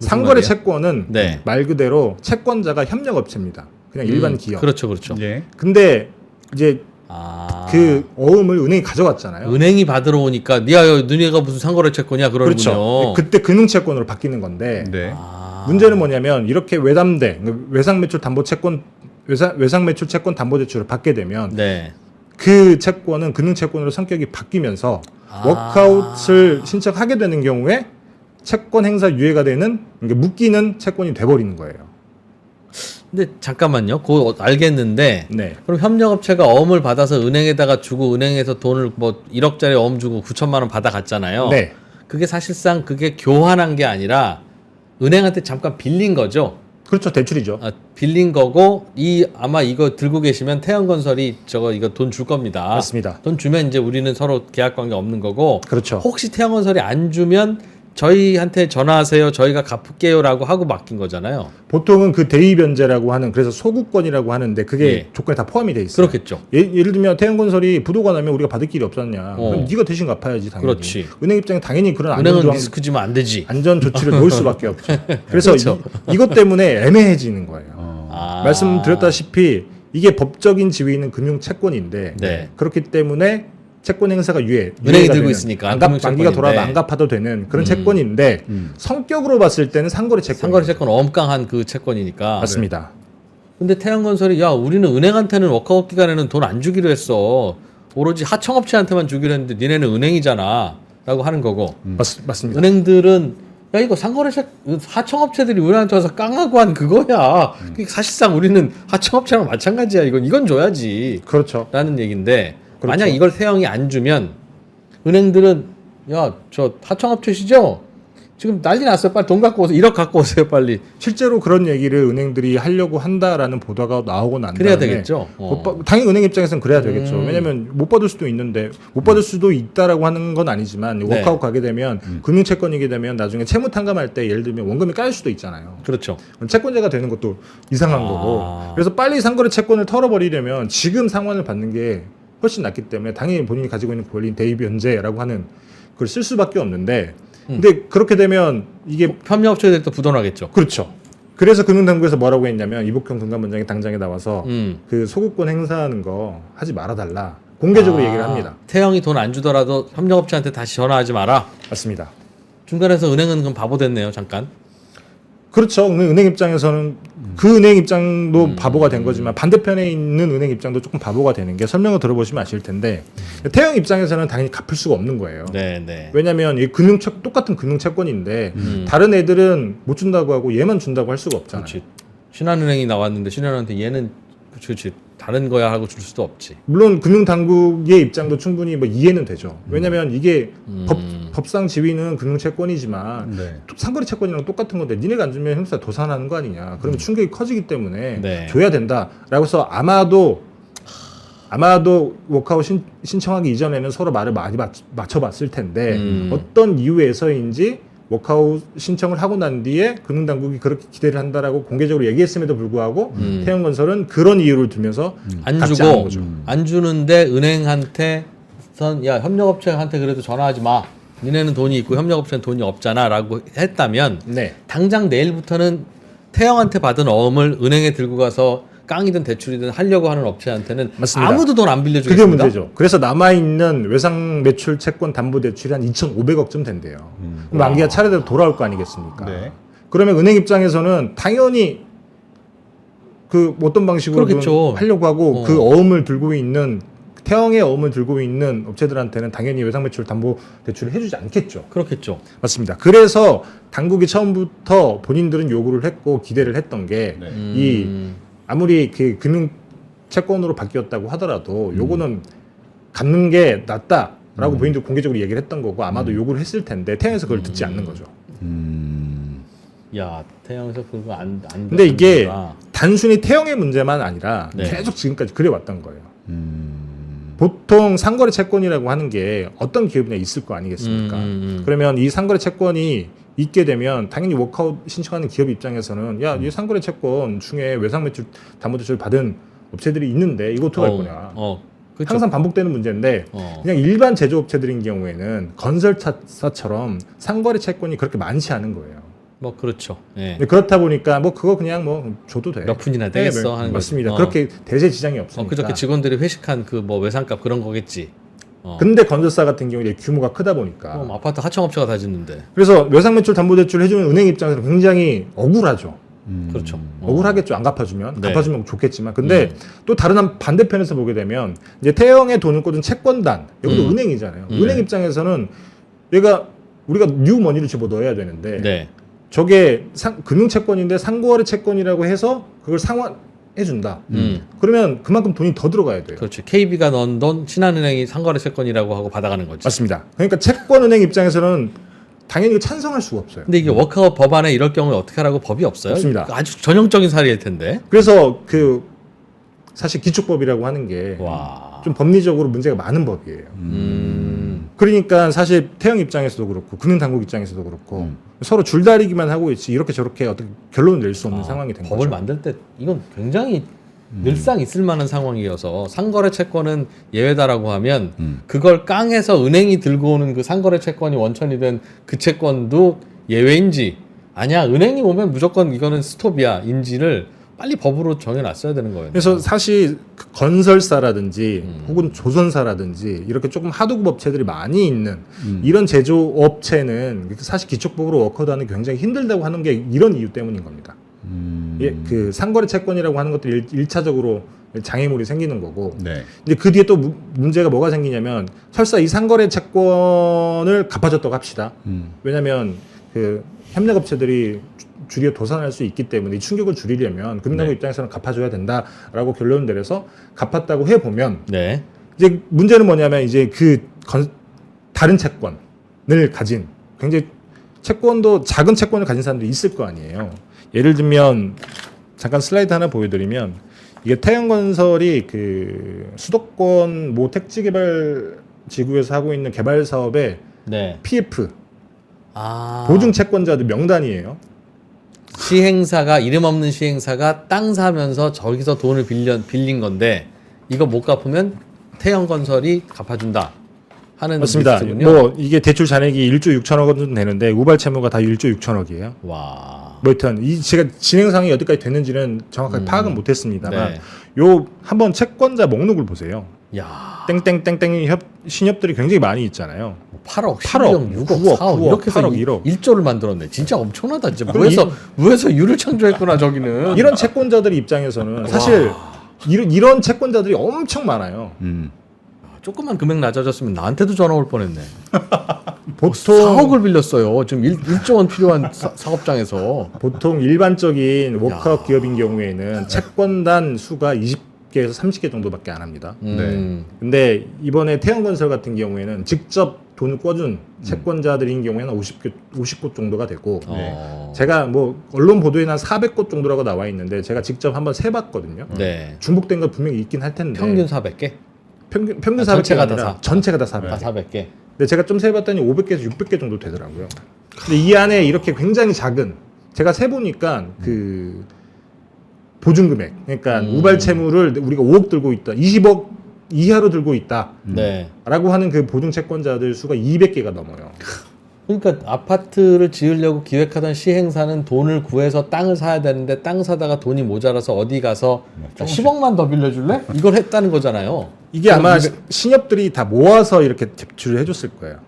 상거래 말이야? 채권은 네. 말 그대로 채권자가 협력업체입니다. 그냥 일반 기업. 그렇죠, 그렇죠. 예. 근데 이제 아. 그 어음을 은행이 가져갔잖아요. 은행이 받으러 오니까 야 너네가 무슨 상거래 채권이야 그러는군요. 그렇죠. 그때 금융채권으로 바뀌는 건데 네. 아. 문제는 뭐냐면 이렇게 외담대 외상매출 담보 채권 외상매출 채권 담보대출을 받게 되면 네. 그 채권은 금융채권으로 성격이 바뀌면서 아. 워크아웃을 신청하게 되는 경우에 채권 행사 유예가 되는 그러니까 묶이는 채권이 돼버리는 거예요. 근데 잠깐만요. 그거 알겠는데 네. 그럼 협력업체가 어음을 받아서 은행에다가 주고 은행에서 돈을 뭐 1억짜리 어음 주고 9천만 원 받아갔잖아요. 네. 그게 사실상 그게 교환한 게 아니라 은행한테 잠깐 빌린 거죠. 그렇죠. 대출이죠. 아, 빌린 거고 아마 이거 들고 계시면 태형건설이 이거 돈 줄 겁니다. 맞습니다. 돈 주면 이제 우리는 서로 계약 관계 없는 거고. 그렇죠. 혹시 태형건설이 안 주면 저희한테 전화하세요. 저희가 갚을게요라고 하고 맡긴 거잖아요. 보통은 그 대의변제라고 하는 그래서 소구권이라고 하는데 그게 예. 조건에 다 포함이 돼 있어요. 그렇겠죠. 예를 들면 태형건설이 부도가 나면 우리가 받을 길이 없었냐. 어. 그럼 네가 대신 갚아야지 당연히. 그렇지. 은행 입장에 당연히 그런 은행은 리스크 지면 안 되지. 안전 조치를 놓을 수밖에 없죠. 그래서 그렇죠. 이것 때문에 애매해지는 거예요. 아. 말씀드렸다시피 이게 법적인 지위 있는 금융 채권인데 네. 그렇기 때문에 채권 행사가 은행이 유예가 들고 되는, 있으니까 안 갚, 금융 만기가 돌아도 채권인데. 안 갚아도 되는 그런 채권인데 성격으로 봤을 때는 상거래 채권 상거래 채권 엄깡한 그 채권이니까. 맞습니다. 근데 태형건설이 야 우리는 은행한테는 워크아웃 기간에는 돈 안 주기로 했어. 오로지 하청업체한테만 주기로 했는데 니네는 은행이잖아라고 하는 거고. 맞습니다. 은행들은 야 이거 상거래 하청업체들이 우리한테 와서 깡하고 한 그거야. 그게 사실상 우리는 하청업체랑 마찬가지야. 이건 줘야지. 그렇죠. 라는 얘기인데 그렇죠. 만약 이걸 태형이 안 주면 은행들은 야 저 하청업체시죠? 지금 난리 났어요. 빨리 돈 갖고 오세요. 1억 갖고 오세요. 빨리. 실제로 그런 얘기를 은행들이 하려고 한다라는 보도가 나오고 난 그래야 다음에 되겠죠. 당연히 은행 입장에서는 그래야 되겠죠. 왜냐하면 못 받을 수도 있는데 못 받을 수도 있다라고 하는 건 아니지만 네. 워크아웃 가게 되면 금융채권이게 되면 나중에 채무 탕감할 때 예를 들면 원금이 깔릴 수도 있잖아요. 그렇죠. 그럼 채권자가 되는 것도 이상한 아. 거고. 그래서 빨리 상거래 채권을 털어버리려면 지금 상환을 받는 게 훨씬 낫기 때문에 당연히 본인이 가지고 있는 권리인 대의변제라고 하는 그걸 쓸 수밖에 없는데 근데 그렇게 되면 이게 협력업체들이 또 부도나겠죠. 그렇죠. 그래서 금융당국에서 뭐라고 했냐면 이복형 금감원장이 당장에 나와서 그 소구권 행사하는 거 하지 말아달라 공개적으로 얘기를 합니다. 태형이 돈 안 주더라도 협력업체한테 다시 전화하지 마라. 맞습니다. 중간에서 은행은 그럼 바보 됐네요. 잠깐. 그렇죠. 은행 입장에서는 그 은행 입장도 바보가 된 거지만 반대편에 있는 은행 입장도 조금 바보가 되는 게 설명을 들어보시면 아실 텐데 태형 입장에서는 당연히 갚을 수가 없는 거예요. 네. 왜냐하면 이 똑같은 금융채권인데 다른 애들은 못 준다고 하고 얘만 준다고 할 수가 없잖아요. 그렇지. 신한은행이 나왔는데 신한은행한테 얘는 그렇지. 다른 거야 하고 줄 수도 없지. 물론 금융당국의 입장도 충분히 뭐 이해는 되죠. 왜냐하면 이게 법상 지위는 금융채권이지만 네. 상거래 채권이랑 똑같은 건데 니네가 안 주면 형사 도산하는 거 아니냐. 그러면 충격이 커지기 때문에 네. 줘야 된다라고 해서 아마도 워크아웃 신청하기 이전에는 서로 말을 많이 맞춰봤을 텐데 어떤 이유에서인지 워크아웃 신청을 하고 난 뒤에 금융당국이 그렇게 기대를 한다라고 공개적으로 얘기했음에도 불구하고 태형건설은 그런 이유를 들면서 안 갖지 않은 주고 거죠. 안 주는데 은행한테 야 협력업체한테 그래도 전화하지 마. 니네는 돈이 있고 협력업체는 돈이 없잖아라고 했다면 네. 당장 내일부터는 태형한테 받은 어음을 은행에 들고 가서 깡이든 대출이든 하려고 하는 업체한테는 맞습니다. 아무도 돈 안 빌려주겠습니다. 그게 문제죠. 그래서 남아있는 외상 매출 채권 담보 대출이 한 2,500억쯤 된대요. 그럼 만기가 차례대로 돌아올 거 아니겠습니까? 네. 그러면 은행 입장에서는 당연히 그 어떤 방식으로든 그렇겠죠. 하려고 하고 그 어음을 들고 있는 태형의 어음을 들고 있는 업체들한테는 당연히 외상 매출 담보 대출을 해주지 않겠죠. 그렇겠죠. 맞습니다. 그래서 당국이 처음부터 본인들은 요구를 했고 기대를 했던 게 이 아무리 그 금융 채권으로 바뀌었다고 하더라도 요거는 갖는 게 낫다라고 본인들 공개적으로 얘기를 했던 거고 아마도 요구를 했을 텐데 태양에서 그걸 듣지 않는 거죠. 야 태형에서 그거 안 근데 이게 듣는구나. 단순히 태형의 문제만 아니라 네. 계속 지금까지 그래왔던 거예요. 보통 상거래 채권이라고 하는 게 어떤 기업이나 있을 거 아니겠습니까? 그러면 이 상거래 채권이 있게 되면 당연히 워크아웃 신청하는 기업 입장에서는 야, 이 상거래 채권 중에 외상 매출 담보 대출 받은 업체들이 있는데 이거 어떻게 할 거냐. 그렇죠. 항상 반복되는 문제인데 그냥 일반 제조업체들인 경우에는 건설사처럼 상거래 채권이 그렇게 많지 않은 거예요. 뭐 그렇죠. 예. 근데 그렇다 보니까 뭐 그거 그냥 뭐 줘도 돼. 몇 푼이나 되겠어 하는 거지. 맞습니다. 그렇게 대세 지장이 없으니까. 그저께 직원들이 회식한 그 뭐 외상값 그런 거겠지. 근데 건설사 같은 경우에 규모가 크다 보니까 아파트 하청업체가 다 짓는데. 그래서 외상 매출 담보 대출 해주는 은행 입장에서는 굉장히 억울하죠. 그렇죠. 억울하겠죠. 안 갚아주면 네. 갚아주면 좋겠지만 근데 또 다른 한 반대편에서 보게 되면 이제 태형의 돈을 꽂은 채권단 여기도 은행이잖아요. 은행 입장에서는 얘가 우리가 뉴머니를 집어넣어야 되는데 네. 저게 금융채권인데 상거래 채권이라고 해서 그걸 상환해준다. 그러면 그만큼 돈이 더 들어가야 돼요. 그렇지. KB가 넣은 돈 신한은행이 상거래 채권이라고 하고 받아가는 거지. 맞습니다. 그러니까 채권은행 입장에서는 당연히 찬성할 수가 없어요. 근데 이게 워크아웃 법안에 이럴 경우에 어떻게 하라고 법이 없어요? 없습니다. 아주 전형적인 사례일 텐데. 그래서 그 사실 기축법이라고 하는 게 와. 좀 법리적으로 문제가 많은 법이에요. 그러니까 사실 태형 입장에서도 그렇고 금융당국 입장에서도 그렇고 서로 줄다리기만 하고 있지 이렇게 저렇게 어떻게 결론을 낼 수 없는 상황이 된 법을 거죠. 만들 때 이건 굉장히 늘상 있을 만한 상황이어서 상거래 채권은 예외다라고 하면 그걸 깡해서 은행이 들고 오는 그 상거래 채권이 원천이 된 그 채권도 예외인지 아니야 은행이 오면 무조건 이거는 스톱이야 인지를 빨리 법으로 정해놨어야 되는 거예요. 그래서 사실 그 건설사라든지 혹은 조선사라든지 이렇게 조금 하도급 업체들이 많이 있는 이런 제조업체는 사실 기축법으로 워크아웃하는 게 굉장히 힘들다고 하는 게 이런 이유 때문인 겁니다. 예, 그 상거래 채권이라고 하는 것들이 일차적으로 장애물이 생기는 거고 네. 근데 그 뒤에 또 문제가 뭐가 생기냐면 설사 이 상거래 채권을 갚아줬다고 합시다. 왜냐하면 그 협력업체들이 주리에 도산할 수 있기 때문에 이 충격을 줄이려면 금융당국 입장에서는 갚아줘야 된다라고 결론을 내려서 갚았다고 해보면 네. 이제 문제는 뭐냐면 이제 다른 채권을 가진 굉장히 채권도 작은 채권을 가진 사람들이 있을 거 아니에요. 예를 들면 잠깐 슬라이드 하나 보여드리면 이게 태양건설이 그 수도권 모 택지개발 지구에서 하고 있는 개발 사업의 네. PF 아. 보증 채권자들 명단이에요. 시행사가 이름 없는 시행사가 땅 사면서 저기서 돈을 빌린 건데 이거 못 갚으면 태형건설이 갚아준다 하는 맞습니다. 리스트군요. 뭐 이게 대출 잔액이 1조 6천억 원 정도 되는데 우발 채무가 다 1조 6천억이에요. 와. 뭐 여튼 제가 진행상이 어디까지 됐는지는 정확하게 파악은 못했습니다만 네. 요 한번 채권자 목록을 보세요. 야. 땡땡땡땡 신협들이 굉장히 많이 있잖아요. 8억, 8억, 12억, 6억, 9억, 4억 9억, 이렇게 해서 8억, 1억. 1조를 만들었네. 진짜 엄청나다. 진짜 그럼 무에서 유를 창조했구나 저기는. 이런 채권자들 입장에서는 사실 이런 채권자들이 엄청 많아요. 조금만 금액 낮아졌으면 나한테도 전화 올 뻔했네. 보통 4억을 빌렸어요. 지금 1조 원 필요한 사업장에서. 보통 일반적인 워크아웃 기업인 경우에는 채권단 수가 20개에서 30개 정도밖에 안 합니다. 근데 이번에 태영건설 같은 경우에는 직접 돈을 꿔준 채권자들인 경우에는 50곳 정도가 되고 제가 뭐 언론 보도에는 한 400곳 정도라고 나와 있는데 제가 직접 한번 세봤거든요. 네. 중복된 거 분명히 있긴 할 텐데 평균 400개? 평균 아, 400개가 전체가 다 아니라 전체가 다 400개. 다 400개. 근데 제가 좀 세봤더니 500개에서 600개 정도 되더라고요. 근데 이 안에 이렇게 굉장히 작은 제가 세보니까 그 보증 금액 그러니까 우발 채무를 우리가 5억 들고 있다, 20억 이하로 들고 있다라고 네. 하는 그 보증 채권자들 수가 200개가 넘어요. 그러니까 아파트를 지으려고 기획하던 시행사는 돈을 구해서 땅을 사야 되는데 땅 사다가 돈이 모자라서 어디 가서 10억만 더 빌려줄래? 이걸 했다는 거잖아요. 이게 아마 신협들이 다 모아서 이렇게 제출을 해줬을 거예요.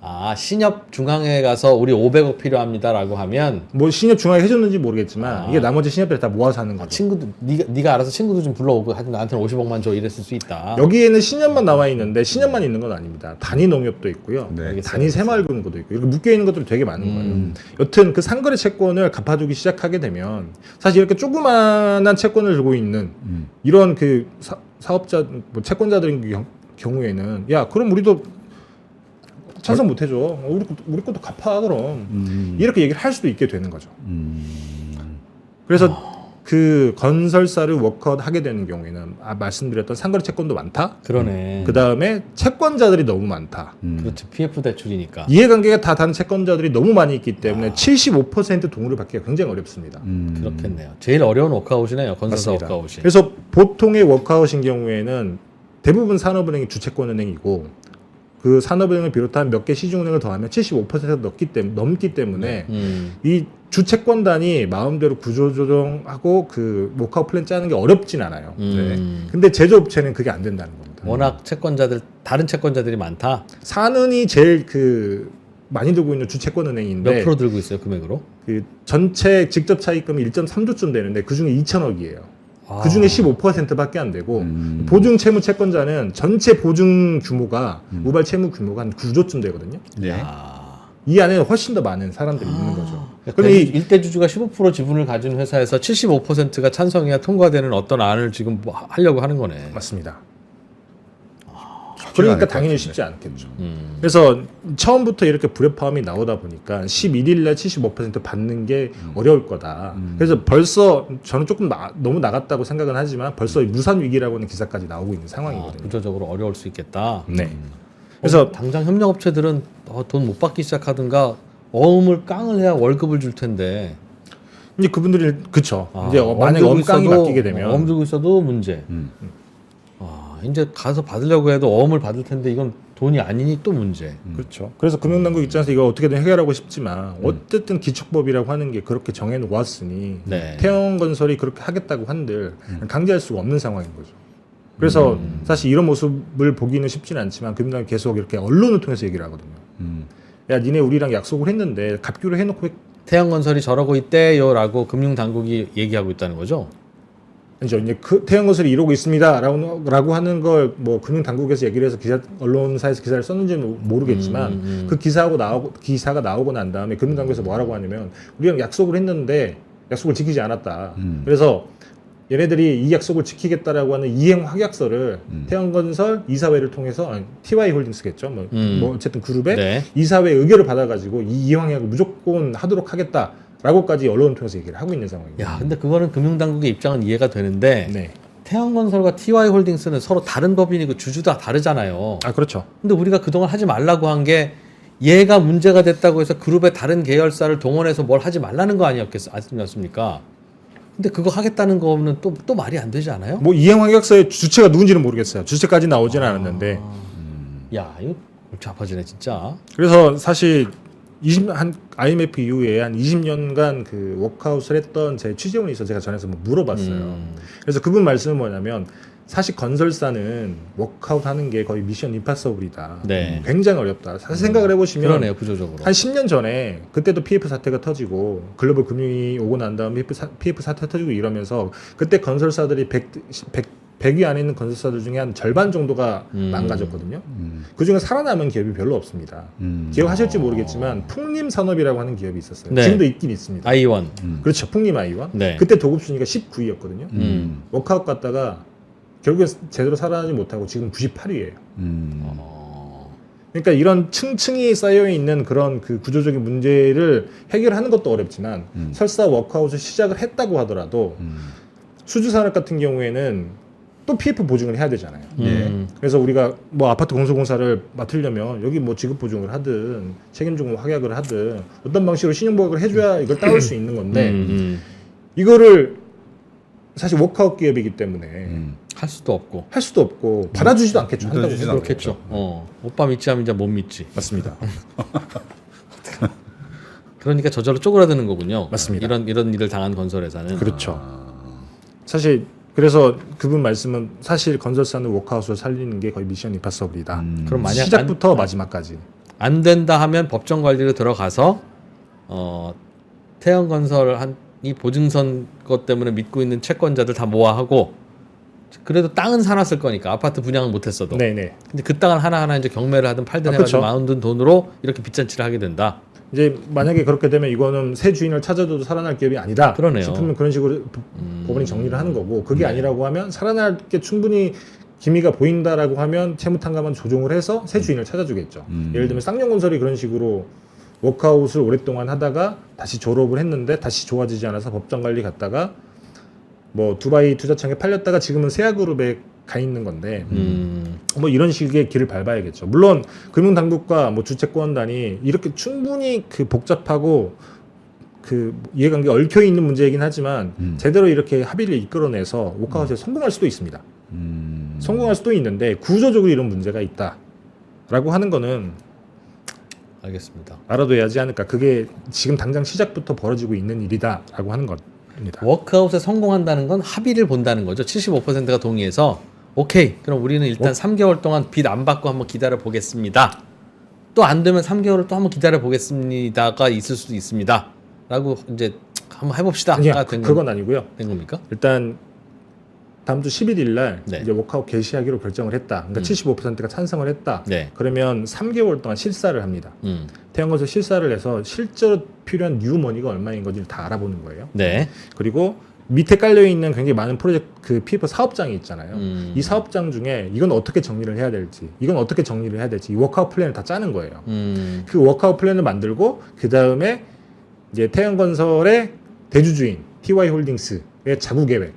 아, 신협 중앙에 가서 우리 500억 필요합니다라고 하면 뭐 신협 중앙에 해줬는지 모르겠지만 이게 나머지 신협들이 다 모아서 하는 거죠. 친구도 네가 알아서 친구도 좀 불러오고 하여튼 나한테는 50억만 줘 이랬을 수 있다. 여기에는 신협만 나와 있는데 신협만 있는 건 아닙니다. 단위 농협도 있고요. 네. 단위 새마을금고도 있고 이렇게 묶여 있는 것들이 되게 많은 거예요. 여튼 그 상거래 채권을 갚아주기 시작하게 되면 사실 이렇게 조그만한 채권을 들고 있는 이런 그 사업자 뭐 채권자들인 경우에는 야 그럼 우리도 찬성 못 해줘. 우리 것도 갚아 그럼 이렇게 얘기를 할 수도 있게 되는 거죠. 그래서 그 건설사를 워크아웃 하게 되는 경우에는 말씀드렸던 상거래 채권도 많다. 그러네. 그 다음에 채권자들이 너무 많다. 그렇죠. PF 대출이니까. 이해관계가 다 다른 채권자들이 너무 많이 있기 때문에 75% 동의를 받기가 굉장히 어렵습니다. 그렇겠네요. 제일 어려운 워크아웃이네요. 건설사 맞습니다. 워크아웃이. 그래서 보통의 워크아웃인 경우에는 대부분 산업은행이 주채권은행이고 그 산업은행을 비롯한 몇 개 시중은행을 더하면 75% 넘기 때문에 이 주채권단이 마음대로 구조조정하고 그 워크아웃 플랜 짜는 게 어렵진 않아요. 네. 근데 제조업체는 그게 안 된다는 겁니다. 워낙 다른 채권자들이 많다. 산은이 제일 그 많이 들고 있는 주채권은행인데 몇 프로 들고 있어요 금액으로? 그 전체 직접 차입금이 1.3조쯤 되는데 그 중에 2천억이에요. 그 중에 15%밖에 안 되고 보증 채무 채권자는 전체 보증 규모가 우발 채무 규모가 한 9조쯤 되거든요. 네. 이 안에 훨씬 더 많은 사람들이 있는 거죠. 그러니까 그럼 이 일대주주가 15% 지분을 가진 회사에서 75%가 찬성해야 통과되는 어떤 안을 지금 뭐 하려고 하는 거네. 맞습니다. 않을 그러니까 것 당연히 같은데. 쉽지 않겠죠. 그래서 처음부터 이렇게 불협화음이 나오다 보니까 11일 날 75% 받는 게 어려울 거다. 그래서 벌써 저는 조금 너무 나갔다고 생각은 하지만 벌써 무산 위기라고 하는 기사까지 나오고 있는 상황이거든요. 구조적으로 어려울 수 있겠다. 네. 그래서 당장 협력업체들은 돈 못 받기 시작하든가 어음을 깡을 해야 월급을 줄 텐데. 이제 그분들이 그쵸. 이제 만약에 엄깡이 맡기게 되면 어음 들고 있어도 문제. 이제 가서 받으려고 해도 어음을 받을 텐데 이건 돈이 아니니 또 문제. 그렇죠. 그래서 금융당국 입장에서 이거 어떻게든 해결하고 싶지만 어쨌든 기축법이라고 하는 게 그렇게 정해놓았으니 네. 태영건설이 그렇게 하겠다고 한들 강제할 수가 없는 상황인 거죠. 그래서 사실 이런 모습을 보기는 쉽지는 않지만 금융당국이 계속 이렇게 언론을 통해서 얘기를 하거든요. 야 니네 우리랑 약속을 했는데 갚기로 해놓고 태양건설이 저러고 있대요라고 금융당국이 얘기하고 있다는 거죠. 이제 그 태양건설이 이러고 있습니다라고 하는 걸 뭐 금융당국에서 얘기를 해서 언론사에서 기사를 썼는지는 모르겠지만 그 기사가 나오고 난 다음에 금융당국에서 뭐라고 하냐면 우리랑 약속을 했는데 약속을 지키지 않았다. 그래서 얘네들이 이 약속을 지키겠다라고 하는 이행 확약서를 태양건설 이사회를 통해서 TY 홀딩스겠죠. 뭐 어쨌든 그룹의 네. 이사회 의결을 받아가지고 이 이행 확약을 무조건 하도록 하겠다. 라고까지 언론을 통해서 얘기를 하고 있는 상황입니다. 야, 근데 그거는 금융당국의 입장은 이해가 되는데 네. 태양건설과 TY홀딩스는 서로 다른 법인이고 주주도 다 다르잖아요. 아 그렇죠. 근데 우리가 그동안 하지 말라고 한 게 얘가 문제가 됐다고 해서 그룹의 다른 계열사를 동원해서 뭘 하지 말라는 거 아니었습니까? 근데 그거 하겠다는 거는 또 말이 안 되지 않아요? 뭐 이행 확약서의 주체가 누군지는 모르겠어요. 주체까지 나오지는 않았는데. 야, 이거 골치 아파지네 진짜. 그래서 사실 한 IMF 이후에 한 20년간 그 워크아웃을 했던 제 취재원이 있어서 제가 전에서 뭐 물어봤어요. 그래서 그분 말씀은 뭐냐면 사실 건설사는 워크아웃 하는 게 거의 미션 임파서블이다. 네. 굉장히 어렵다. 사실 생각을 해보시면 그러네요, 구조적으로. 한 10년 전에 그때도 PF 사태가 터지고 글로벌 금융이 오고 난 다음에 PF 사태가 터지고 이러면서 그때 건설사들이 100 100위 안에 있는 건설사들 중에 한 절반 정도가 망가졌거든요. 그 중에 살아남은 기업이 별로 없습니다. 기억하실지 모르겠지만 풍림산업이라고 하는 기업이 있었어요. 네. 지금도 있긴 있습니다. 아이원. 그렇죠. 풍림아이원. 네. 그때 도급순위가 19위였거든요. 워크아웃 갔다가 결국에 제대로 살아나지 못하고 지금 98위예요. 그러니까 이런 층층이 쌓여 있는 그런 그 구조적인 문제를 해결하는 것도 어렵지만 설사 워크아웃을 시작을 했다고 하더라도 수주산업 같은 경우에는 또 PF 보증을 해야 되잖아요. 그래서 우리가 뭐 아파트 공소공사를 맡으려면 여기 뭐 지급 보증을 하든 책임증후 확약을 하든 어떤 방식으로 신용보각을 해줘야 이걸 따올 수 있는 건데 이거를 사실 워크아웃 기업이기 때문에 할 수도 없고. 할 수도 없고 받아주지도 않겠죠. 한다고 믿어주지도 해도. 그렇겠죠. 오빠 믿지 하면 이제 못 믿지. 맞습니다. 그러니까 저절로 쪼그라드는 거군요. 맞습니다. 이런 일을 당한 건설회사는. 그렇죠. 사실 그래서 그분 말씀은 사실 건설사는 워크아웃을 살리는 게 거의 미션 임파서블이다. 그럼 만약 시작부터 마지막까지. 안 된다 하면 법정 관리로 들어가서 태형건설 이 보증선 것 때문에 믿고 있는 채권자들 다 모아하고 그래도 땅은 사놨을 거니까 아파트 분양은 못했어도. 네네. 근데 그 땅을 하나하나 이제 경매를 하든 팔든 해가지고 그쵸. 마운든 돈으로 이렇게 빚잔치를 하게 된다. 이제 만약에 그렇게 되면 이거는 새 주인을 찾아도 살아날 기업이 아니다. 그러네요. 싶으면 그런 식으로 법원이 정리를 하는 거고 그게 아니라고 하면 살아날 게 충분히 기미가 보인다라고 하면 채무탕감은 조정을 해서 새 주인을 찾아주겠죠. 예를 들면 쌍용건설이 그런 식으로 워크아웃을 오랫동안 하다가 다시 졸업을 했는데 다시 좋아지지 않아서 법정관리 갔다가 뭐 두바이 투자청에 팔렸다가 지금은 세아그룹에 가 있는 건데 뭐 이런 식의 길을 밟아야겠죠. 물론 금융당국과 뭐 주채권단이 이렇게 충분히 그 복잡하고 그 이해관계 얽혀 있는 문제이긴 하지만 제대로 이렇게 합의를 이끌어내서 워크아웃에 성공할 수도 있습니다. 성공할 수도 있는데 구조적으로 이런 문제가 있다라고 하는 거는 알겠습니다. 알아둬야 하지 않을까. 그게 지금 당장 시작부터 벌어지고 있는 일이다라고 하는 겁니다. 워크아웃에 성공한다는 건 합의를 본다는 거죠. 75%가 동의해서 오케이. 그럼 우리는 일단 3개월 동안 빚 안 받고 한번 기다려 보겠습니다. 또 안 되면 3개월을 또 한번 기다려 보겠습니다가 있을 수도 있습니다. 라고 이제 한번 해봅시다. 아니야, 그건 아니고요. 된 겁니까? 일단 다음 주 11일 날 네. 이제 워크아웃 개시하기로 결정을 했다. 그러니까 75%가 찬성을 했다. 네. 그러면 3개월 동안 실사를 합니다. 태형건설 실사를 해서 실제로 필요한 뉴머니가 얼마인 건지를 다 알아보는 거예요. 네. 그리고 밑에 깔려 있는 굉장히 많은 프로젝트 그 PF 사업장이 있잖아요. 이 사업장 중에 이건 어떻게 정리를 해야 될지, 이건 어떻게 정리를 해야 될지 이 워크아웃 플랜을 다 짜는 거예요. 그 워크아웃 플랜을 만들고 그 다음에 이제 태형건설의 대주주인 TY홀딩스의 자구 계획.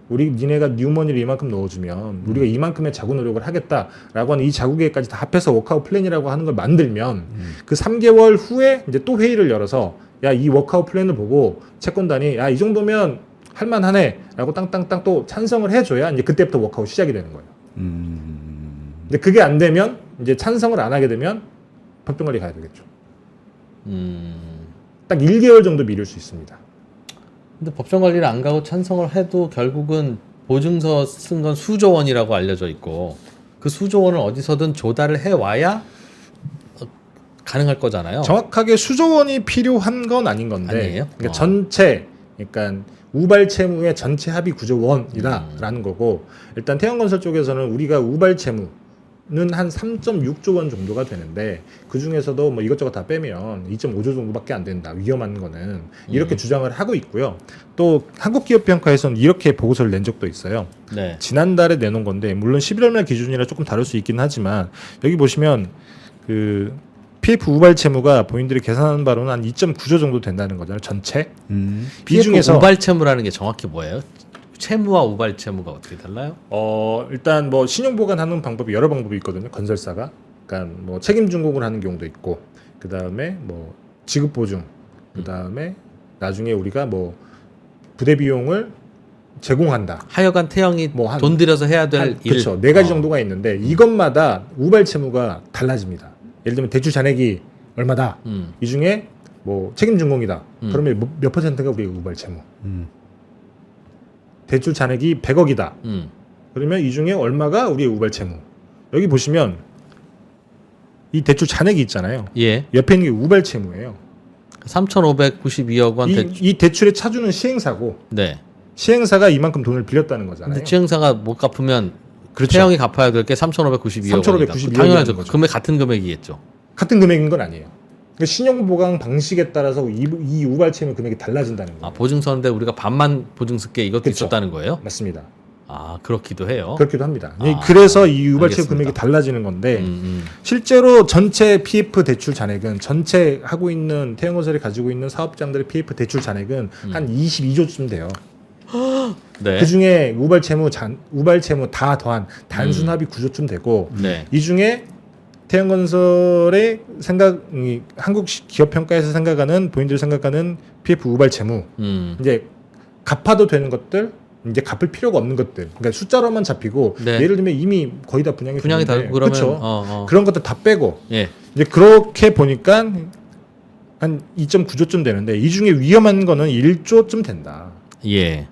우리 니네가 뉴머니를 이만큼 넣어주면 우리가 이만큼의 자구 노력을 하겠다라고 하는 이 자구 계획까지 다 합해서 워크아웃 플랜이라고 하는 걸 만들면 그 3개월 후에 이제 또 회의를 열어서 야, 이 워크아웃 플랜을 보고 채권단이 야, 이 정도면 할만하네라고 땅땅땅 또 찬성을 해줘야 이제 그때부터 워크아웃 시작이 되는 거예요. 근데 그게 안 되면 이제 찬성을 안 하게 되면 법정관리 가야 되겠죠. 딱 1개월 정도 미룰 수 있습니다. 근데 법정 관리를 안 가고 찬성을 해도 결국은 보증서 쓴 건 수조 원이라고 알려져 있고 그 수조 원을 어디서든 조달을 해 와야 가능할 거잖아요. 정확하게 수조원이 필요한 건 아닌 건데 아니에요? 그러니까 전체 그러니까 우발 채무의 전체 합의 구조원이다라는 거고 일단 태형건설 쪽에서는 우리가 우발 채무는 한 3.6조 원 정도가 되는데 그 중에서도 뭐 이것저것 다 빼면 2.5조 정도밖에 안 된다. 위험한 거는 이렇게 주장을 하고 있고요. 또 한국기업평가에서는 이렇게 보고서를 낸 적도 있어요. 네. 지난달에 내놓은 건데 물론 11월 말 기준이라 조금 다를 수 있긴 하지만 여기 보시면 그 PF 우발 채무가 본인들이 계산한 바로는 한 2.9조 정도 된다는 거잖아요. 전체. 이 중에서 우발 채무라는 게 정확히 뭐예요? 채무와 우발 채무가 어떻게 달라요? 일단 뭐 신용 보관하는 방법이 여러 방법이 있거든요. 건설사가. 그러니까 뭐 책임 준공을 하는 경우도 있고 그다음에 뭐 지급 보증. 그다음에 나중에 우리가 뭐 부대 비용을 제공한다. 하여간 태형이 뭐 한- 돈 들여서 해야 될 일. 그렇죠. 네 가지 정도가 있는데 이것마다 우발 채무가 달라집니다. 예를 들면 대출 잔액이 얼마다. 이 중에 뭐 책임 준공이다. 그러면 몇 퍼센트가 우리의 우발 채무. 대출 잔액이 100억이다. 그러면 이 중에 얼마가 우리의 우발 채무. 여기 보시면 이 대출 잔액이 있잖아요. 예. 옆에 있는 게 우발 채무예요. 3,592억 원 대출. 이 대출의 차주는 시행사고 네. 시행사가 이만큼 돈을 빌렸다는 거잖아요. 근데 시행사가 못 갚으면 그렇죠. 태형이 갚아야 될 게 3,592억 3,592억 원이다. 원이라는 당연하죠. 거죠. 금액 같은 금액이겠죠. 같은 금액인 건 아니에요. 그러니까 신용보강 방식에 따라서 이 우발채무 금액이 달라진다는 거예요. 아, 보증서인데 우리가 반만 보증 쓸게 이것도 그쵸. 있었다는 거예요? 맞습니다. 아, 그렇기도 해요. 그렇기도 합니다. 아, 그래서 이 우발채무 알겠습니다. 금액이 달라지는 건데 음. 실제로 전체 PF 대출 잔액은 전체 하고 있는 태형건설이 가지고 있는 사업장들의 PF 대출 잔액은 한 22조쯤 돼요. 네. 그 중에 우발채무 다 더한 단순 합의 9조쯤 되고 네. 이 중에 태형건설의 한국 기업 평가에서 생각하는 본인들이 생각하는 PF 우발채무 이제 갚아도 되는 것들 이제 갚을 필요가 없는 것들 그러니까 숫자로만 잡히고 네. 예를 들면 이미 거의 다 분양이 분양이 다 됐는데, 그러면 그쵸? 그런 것들 다 빼고 예. 이제 그렇게 보니까 한 2.9조쯤 되는데 이 중에 위험한 거는 1조쯤 된다. 예.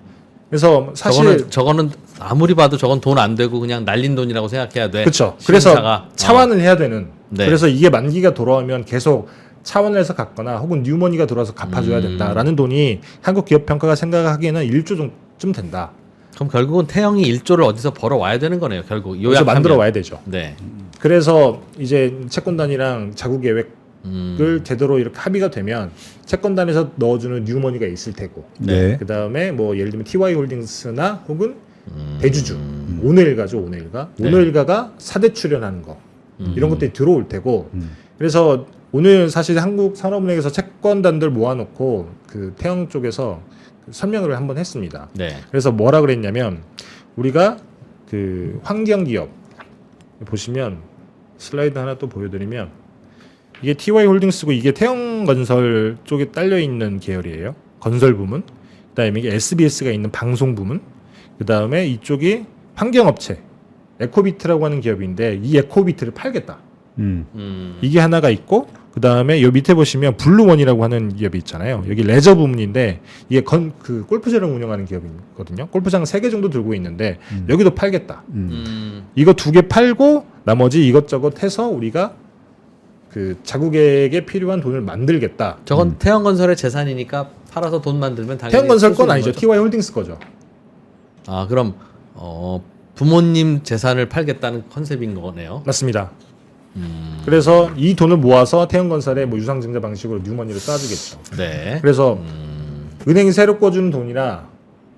그래서 사실 저거는 아무리 봐도 저건 돈 안 되고 그냥 날린 돈이라고 생각해야 돼. 그렇죠. 시행사가. 그래서 차환을 해야 되는. 네. 그래서 이게 만기가 돌아오면 계속 차환을 해서 갚거나 혹은 뉴머니가 들어와서 갚아줘야 된다라는 돈이 한국 기업 평가가 생각하기에는 1조쯤 된다. 그럼 결국은 태형이 1조를 어디서 벌어 와야 되는 거네요. 결국 그래서 요약하면. 만들어 와야 되죠. 네. 그래서 이제 채권단이랑 자구 계획을 음. 제대로 이렇게 합의가 되면 채권단에서 넣어주는 뉴머니가 있을 테고 네. 그 다음에 뭐 예를 들면 TY홀딩스나 혹은 대주주 오너일가죠 오너일가 네. 오너일가가 사대 출연하는 거 이런 것들이 들어올 테고 그래서 오늘 사실 한국산업은행에서 채권단들 모아놓고 그 태형 쪽에서 설명을 한번 했습니다. 네. 그래서 뭐라 그랬냐면 우리가 그 환경기업 보시면 슬라이드 하나 또 보여드리면 이게 TY홀딩스고 이게 태형건설 쪽에 딸려 있는 계열이에요. 건설 부문. 그다음에 이게 SBS가 있는 방송 부문. 그다음에 이쪽이 환경업체 에코비트라고 하는 기업인데 이 에코비트를 팔겠다. 이게 하나가 있고 그다음에 요 밑에 보시면 블루원이라고 하는 기업이 있잖아요. 여기 레저 부문인데 이게 그 골프장을 운영하는 기업이거든요. 골프장 3개 정도 들고 있는데 여기도 팔겠다. 이거 2개 팔고 나머지 이것저것 해서 우리가 그 자국에게 필요한 돈을 만들겠다. 저건 태형건설의 재산이니까 팔아서 돈 만들면 당연히 태형건설 쓸수 건 있는 아니죠. 거죠? TY홀딩스 거죠. 아, 그럼 부모님 재산을 팔겠다는 컨셉인 거네요. 맞습니다. 그래서 이 돈을 모아서 태형건설에 뭐 유상증자 방식으로 뉴머니를 쏴주겠죠. 네. 그래서 은행이 새로 꿔주는 돈이나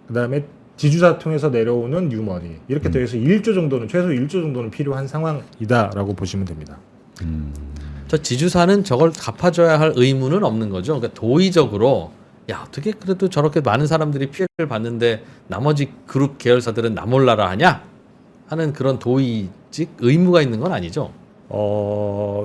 그다음에 지주사 통해서 내려오는 뉴머니 이렇게 더해서 1조 정도는 최소 1조 정도는 필요한 상황이다라고 보시면 됩니다. 저 지주사는 저걸 갚아줘야 할 의무는 없는 거죠. 그러니까 도의적으로 야 어떻게 그래도 저렇게 많은 사람들이 피해를 봤는데 나머지 그룹 계열사들은 나 몰라라 하냐 하는 그런 도의직 의무가 있는 건 아니죠.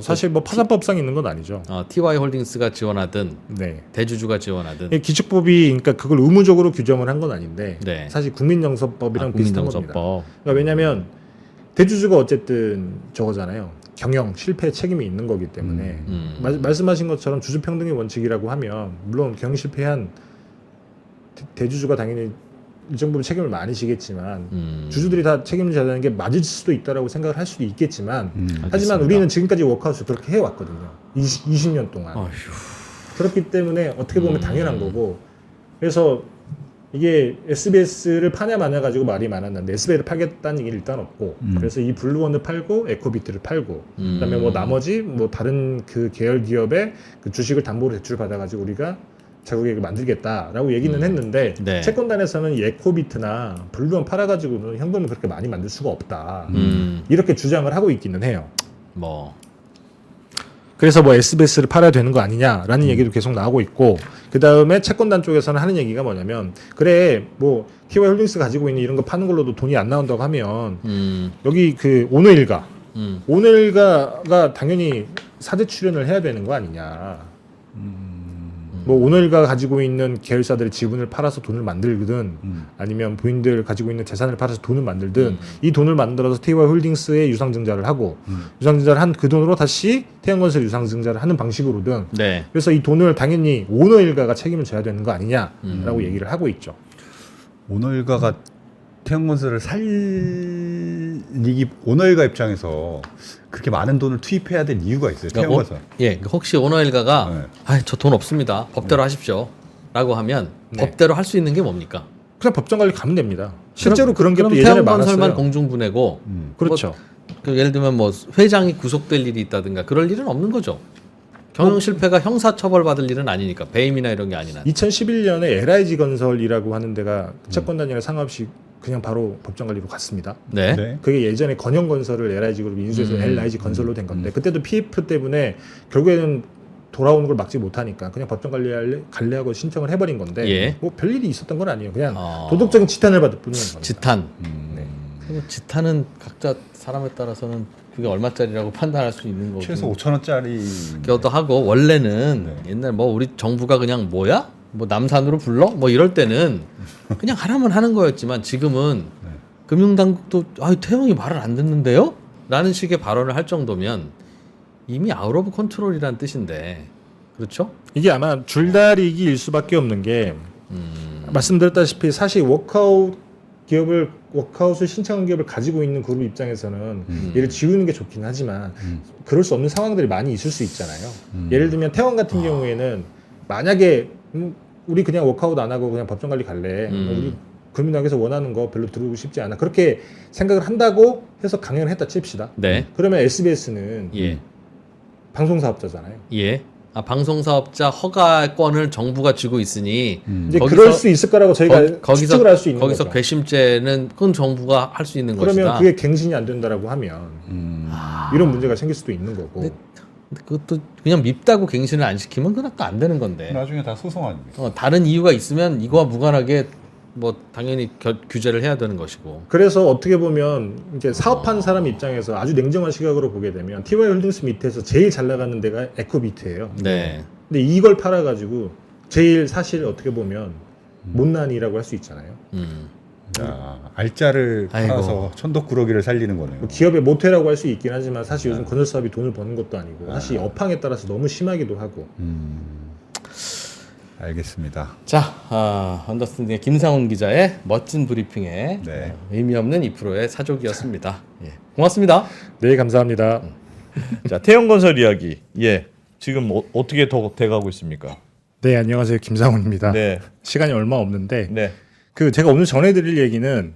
사실 뭐 파산법상 있는 건 아니죠. TY홀딩스가 지원하든 네. 대주주가 지원하든 기축법이 그러니까 그걸 의무적으로 규정을 한 건 아닌데 네. 사실 국민정서법이랑 비슷한 겁니다. 국민정서법. 그러니까 왜냐하면 대주주가 어쨌든 저거잖아요. 경영 실패 책임이 있는 거기 때문에 말씀하신 것처럼 주주평등의 원칙이라고 하면 물론 경영 실패한 대주주가 당연히 일정 부분 책임을 많이 지겠지만 주주들이 다 책임을 져야 되는 게 맞을 수도 있다라고 생각을 할 수도 있겠지만 하지만 알겠습니다. 우리는 지금까지 워크아웃을 그렇게 해왔거든요. 20년 동안. 어휴. 그렇기 때문에 어떻게 보면 당연한 거고 그래서 이게 SBS를 파냐 마냐 가지고 말이 많았는데 SBS를 팔겠다는 얘기는 일단 없고 그래서 이 블루원을 팔고 에코비트를 팔고 그다음에 뭐 나머지 뭐 다른 그 계열 기업의 그 주식을 담보로 대출 받아가지고 우리가 자국에게 만들겠다라고 얘기는 했는데 네. 채권단에서는 이 에코비트나 블루원 팔아가지고는 현금을 그렇게 많이 만들 수가 없다 이렇게 주장을 하고 있기는 해요. 뭐 그래서 뭐 SBS를 팔아야 되는 거 아니냐라는 얘기도 계속 나오고 있고 그 다음에 채권단 쪽에서는 하는 얘기가 뭐냐면 그래 뭐 TY홀딩스 가지고 있는 이런 거 파는 걸로도 돈이 안 나온다고 하면 여기 그 오너일가가 당연히 사대 출연을 해야 되는 거 아니냐. 뭐 오너일가가 가지고 있는 계열사들의 지분을 팔아서 돈을 만들든 아니면 부인들 가지고 있는 재산을 팔아서 돈을 만들든 이 돈을 만들어서 TY홀딩스에 유상증자를 하고 유상증자를 한 그 돈으로 다시 태형건설 유상증자를 하는 방식으로든 네. 그래서 이 돈을 당연히 오너일가가 책임을 져야 되는 거 아니냐라고 얘기를 하고 있죠. 오너일가가 태형건설을 살리기 오너일가 입장에서 그렇게 많은 돈을 투입해야 될 이유가 있어요. 태형건설. 그러니까 혹시 오너일가가 네. 저 돈 없습니다. 법대로 하십시오. 라고 하면 네. 법대로 할 수 있는 게 뭡니까? 그냥 법정 관리 가면 됩니다. 실제로 그런 게 그럼 또 예전에 태양건설만 많았어요. 공중분해고 그렇죠. 그 예를 들면 뭐 회장이 구속될 일이 있다든가 그럴 일은 없는 거죠. 경영 실패가 형사 처벌 받을 일은 아니니까 배임이나 이런 게 아니라. 2011년에 LIG 건설이라고 하는 데가 채권단이랑 상관없이 그냥 바로 법정 관리로 갔습니다. 네. 네. 그게 예전에 건영건설을 LIG 그룹이 인수해서 LIG 건설로 된 건데 그때도 PF 때문에 결국에는 돌아오는 걸 막지 못하니까 그냥 법정 관리하고 하고 신청을 해버린 건데 예. 뭐 별일이 있었던 건 아니에요. 그냥 어. 도덕적인 지탄을 받을 뿐이에요. 지탄. 네. 그리고 지탄은 각자 사람에 따라서는 그게 얼마짜리라고 판단할 수 있는 거고. 최소 5,000원짜리. 그것도 하고 원래는 옛날 뭐 우리 정부가 그냥 뭐야? 뭐 남산으로 불러? 뭐 이럴 때는 그냥 하라면 하는 거였지만 지금은 금융당국도 태영이 말을 안 듣는데요? 라는 식의 발언을 할 정도면 이미 아웃 오브 컨트롤이라는 뜻인데 그렇죠? 이게 아마 줄다리기일 수밖에 없는 게 말씀드렸다시피 사실 워크아웃을 신청한 기업을 가지고 있는 그룹 입장에서는 얘를 지우는 게 좋긴 하지만 그럴 수 없는 상황들이 많이 있을 수 있잖아요. 예를 들면 태원 같은 경우에는 만약에 우리 그냥 워크아웃 안 하고 그냥 법정 관리 갈래. 우리 금융당에서 원하는 거 별로 들어오고 싶지 않아. 그렇게 생각을 한다고 해서 강행을 했다 칩시다. 네. 그러면 SBS는 예. 방송사업자잖아요. 예. 방송사업자 허가권을 정부가 쥐고 있으니 이제 거기서- 그럴 수 있을 거라고 저희가 추측을 할 수 있는 거기서 거죠. 괘씸죄는 그건 정부가 할 수 있는 그러면 것이다. 그게 갱신이 안 된다라고 하면 이런 문제가 생길 수도 있는 거고. 근데 그것도 그냥 밉다고 갱신을 안 시키면 그건 또 안 되는 건데. 나중에 다 소송 아닙니까? 다른 이유가 있으면 이거와 무관하게 뭐 당연히 규제를 해야 되는 것이고. 그래서 어떻게 보면 이제 사업하는 사람 입장에서 아주 냉정한 시각으로 보게 되면 TY홀딩스 밑에서 제일 잘 나가는 데가 에코비트예요. 네. 근데 이걸 팔아가지고 제일 사실 어떻게 보면 못난이라고 할 수 있잖아요. 자, 알짜를 아이고. 팔아서 천덕꾸러기를 살리는 거네요. 뭐 기업의 모태라고 할 수 있긴 하지만 사실 요즘 건설 사업이 돈을 버는 것도 아니고 사실 업황에 따라서 너무 심하기도 하고. 알겠습니다. 자, 언더스탠딩의 김상훈 기자의 멋진 브리핑에 네. 의미 없는 2%의 사족이었습니다. 예. 고맙습니다. 네, 감사합니다. 자, 태영건설 이야기. 예. 지금 어떻게 더 돼가고 있습니까? 네, 안녕하세요. 김상훈입니다. 네. 시간이 얼마 없는데 네. 제가 오늘 전해드릴 얘기는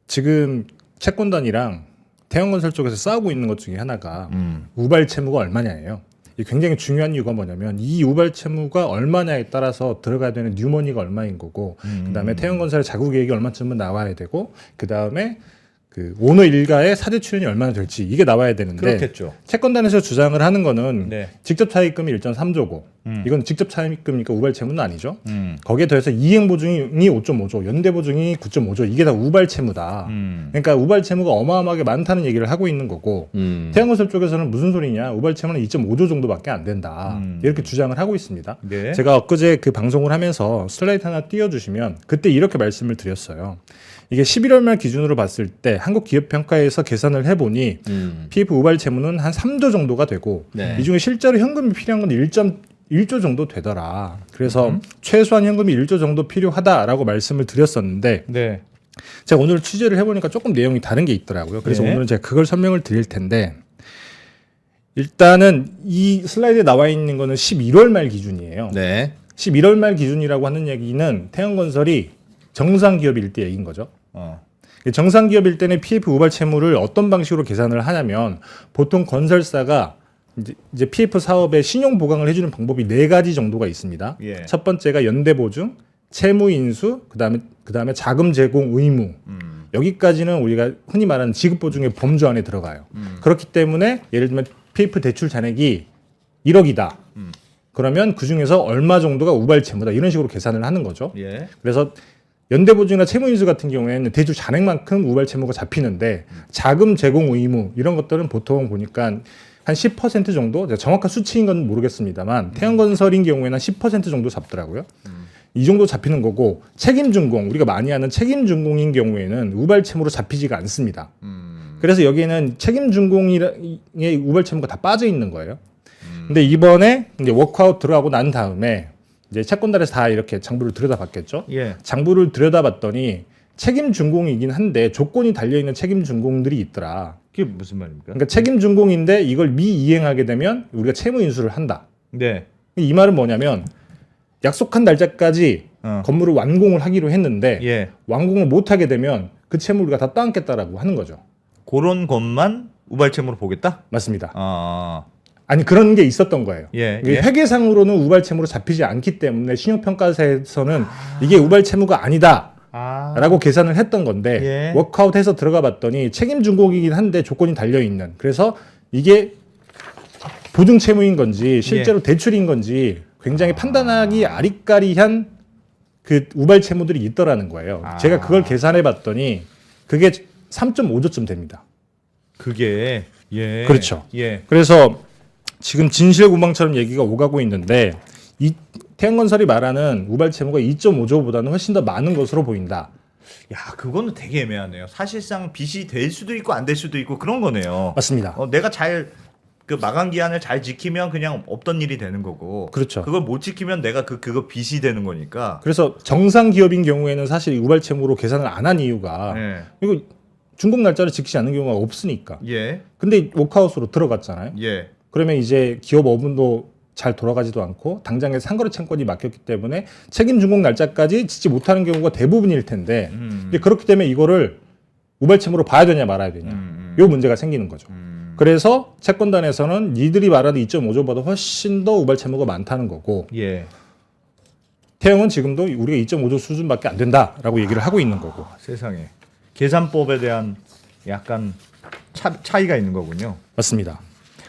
지금 채권단이랑 태영건설 쪽에서 싸우고 있는 것 중에 하나가 우발 채무가 얼마냐예요. 이게 굉장히 중요한 이유가 뭐냐면 이 우발 채무가 얼마냐에 따라서 들어가야 되는 뉴머니가 얼마인 거고 그다음에 태영건설의 자구 계획이 얼마쯤은 나와야 되고 그다음에 그 오너 일가의 사대 출연이 얼마나 될지 이게 나와야 되는데 그렇겠죠. 채권단에서 주장을 하는 거는 네. 직접 차입금이 1.3조고 이건 직접 차입금이니까 우발 채무는 아니죠. 음. 거기에 더해서 이행 보증이 5.5조, 연대 보증이 9.5조 이게 다 우발 채무다. 그러니까 우발 채무가 어마어마하게 많다는 얘기를 하고 있는 거고 태양건설 쪽에서는 무슨 소리냐? 우발 채무는 2.5조 정도밖에 안 된다. 이렇게 주장을 하고 있습니다. 네. 제가 엊그제 그 방송을 하면서 슬라이드 하나 띄워주시면 그때 이렇게 말씀을 드렸어요. 이게 11월 말 기준으로 봤을 때 한국기업평가에서 계산을 해보니 PF 우발 채무는 한 3조 정도가 되고 네. 이 중에 실제로 현금이 필요한 건 1.1조 정도 되더라. 그래서 최소한 현금이 1조 정도 필요하다라고 말씀을 드렸었는데 네. 제가 오늘 취재를 해보니까 조금 내용이 다른 게 있더라고요. 그래서 네. 오늘은 제가 그걸 설명을 드릴 텐데 일단은 이 슬라이드에 나와 있는 거는 11월 말 기준이에요. 네. 11월 말 기준이라고 하는 얘기는 태양건설이 정상기업일 때 얘기인 거죠. 정상기업일 때는 PF 우발 채무를 어떤 방식으로 계산을 하냐면 보통 건설사가 이제 PF 사업에 신용 보강을 해주는 방법이 4가지 정도가 있습니다. 예. 첫 번째가 연대 보증, 채무 인수, 그다음에 자금 제공 의무. 여기까지는 우리가 흔히 말하는 지급 보증의 범주 안에 들어가요. 그렇기 때문에 예를 들면 PF 대출 잔액이 1억이다. 그러면 그 중에서 얼마 정도가 우발 채무다 이런 식으로 계산을 하는 거죠. 예. 그래서 연대보증이나 채무인수 같은 경우에는 대출 잔액만큼 우발 채무가 잡히는데 자금 제공 의무 이런 것들은 보통 보니까 한 10% 정도 정확한 수치인 건 모르겠습니다만 태양건설인 경우에는 한 10% 정도 잡더라고요. 이 정도 잡히는 거고 책임준공 우리가 많이 하는 책임준공인 경우에는 우발 채무로 잡히지가 않습니다. 그래서 여기에는 책임준공의 우발 채무가 다 빠져 있는 거예요. 근데 이번에 이제 워크아웃 들어가고 난 다음에 이제 채권단에서 다 이렇게 장부를 들여다봤겠죠. 예. 장부를 들여다봤더니 책임 준공이긴 한데 조건이 달려 있는 책임 준공들이 있더라. 그게 무슨 말입니까? 그러니까 책임 준공인데 이걸 미이행하게 되면 우리가 채무 인수를 한다. 네. 이 말은 뭐냐면 약속한 날짜까지 건물을 완공을 하기로 했는데 예. 완공을 못 하게 되면 그 채무 우리가 다 따먹겠다라고 하는 거죠. 그런 것만 우발채무로 보겠다. 맞습니다. 아, 아니 그런 게 있었던 거예요. 예, 이게 예. 회계상으로는 우발채무로 잡히지 않기 때문에 신용평가사에서는 이게 우발채무가 아니다라고 계산을 했던 건데 예. 워크아웃해서 들어가 봤더니 책임준공이긴 한데 조건이 달려 있는. 그래서 이게 보증채무인 건지 실제로 대출인 건지 굉장히 판단하기 아리까리한 그 우발채무들이 있더라는 거예요. 제가 그걸 계산해 봤더니 그게 3.5조쯤 됩니다. 그게 예. 그렇죠. 예. 그래서 지금 진실구멍처럼 얘기가 오가고 있는데 이 태양건설이 말하는 우발채무가 2.5조보다는 훨씬 더 많은 것으로 보인다. 야, 그거는 되게 애매하네요. 사실상 빚이 될 수도 있고 안 될 수도 있고 그런 거네요. 맞습니다. 내가 잘 그 마감 기한을 잘 지키면 그냥 없던 일이 되는 거고. 그렇죠. 그걸 못 지키면 내가 그거 빚이 되는 거니까. 그래서 정상 기업인 경우에는 사실 이 우발채무로 계산을 안 한 이유가 예. 이거 준공 날짜를 지키지 않는 경우가 없으니까. 예. 근데 워크아웃으로 들어갔잖아요. 예. 그러면 이제 기업 어분도 잘 돌아가지도 않고 당장에 상거래 채권이 막혔기 때문에 책임 준공 날짜까지 짓지 못하는 경우가 대부분일 텐데 이제 그렇기 때문에 이거를 우발채무로 봐야 되냐 말아야 되냐 요 문제가 생기는 거죠. 그래서 채권단에서는 니들이 말하는 2.5조보다 훨씬 더 우발채무가 많다는 거고 예. 태영은 지금도 우리가 2.5조 수준밖에 안 된다라고 얘기를 하고 있는 거고. 세상에. 계산법에 대한 약간 차이가 있는 거군요. 맞습니다.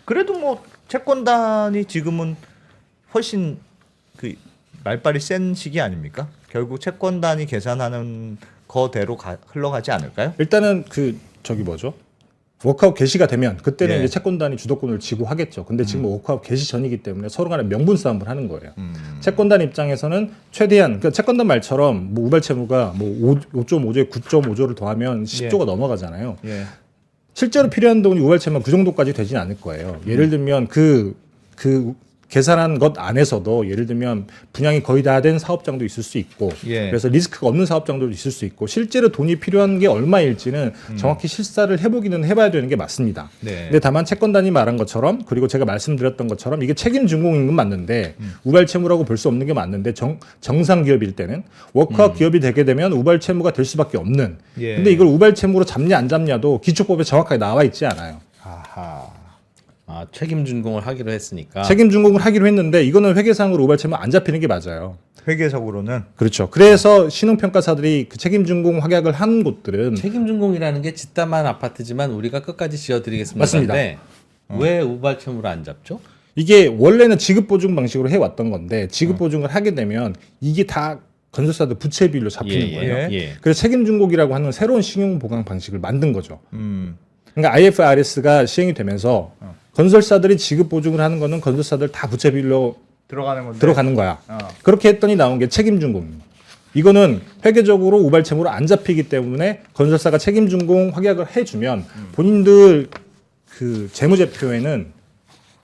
그래도 뭐 채권단이 지금은 훨씬 그 말발이 센 시기 아닙니까? 결국 채권단이 계산하는 거대로 흘러가지 않을까요? 일단은 그 저기 뭐죠? 워크아웃 개시가 되면 그때는 예. 이제 채권단이 주도권을 쥐고 하겠죠. 근데 지금 워크아웃 개시 전이기 때문에 서로 간에 명분 싸움을 하는 거예요. 채권단 입장에서는 최대한 그러니까 채권단 말처럼 뭐 우발채무가 뭐 5.5조에 9.5조를 더하면 10조가 넘어가잖아요. 예. 실제로 필요한 돈이 우발채무가 그 정도까지 되진 않을 거예요. 예를 들면 그 계산한 것 안에서도 예를 들면 분양이 거의 다 된 사업장도 있을 수 있고 예. 그래서 리스크가 없는 사업장도 있을 수 있고 실제로 돈이 필요한 게 얼마일지는 정확히 실사를 해보기는 해봐야 되는 게 맞습니다. 네. 근데 다만 채권단이 말한 것처럼 그리고 제가 말씀드렸던 것처럼 이게 책임 준공인 건 맞는데 우발채무라고 볼 수 없는 게 맞는데 정상 기업일 때는 워크아웃 기업이 되게 되면 우발채무가 될 수밖에 없는. 예. 근데 이걸 우발채무로 잡냐 안 잡냐도 기초법에 정확하게 나와 있지 않아요. 아하. 아, 책임 준공을 하기로 했으니까. 책임 준공을 하기로 했는데 이거는 회계상으로 우발채무 안 잡히는 게 맞아요. 회계적으로는 그렇죠. 그래서 신용평가사들이 그 책임 준공 확약을 한 곳들은 책임 준공이라는 게 짓담한 아파트지만 우리가 끝까지 지어드리겠습니다. 맞습니다. 근데 왜 우발채무를 안 잡죠? 이게 원래는 지급 보증 방식으로 해왔던 건데 지급 보증을 하게 되면 이게 다 건설사들 부채 비율로 잡히는 거예요. 예. 그래서 책임 준공이라고 하는 새로운 신용 보강 방식을 만든 거죠. 음. 그러니까 IFRS가 시행이 되면서 건설사들이 지급 보증을 하는 거는 건설사들 다 부채 비율로 들어가는 건데. 들어가는 거야. 그렇게 했더니 나온 게 책임 준공입니다. 이거는 회계적으로 우발채무로 안 잡히기 때문에 건설사가 책임 준공 확약을 해주면 본인들 그 재무제표에는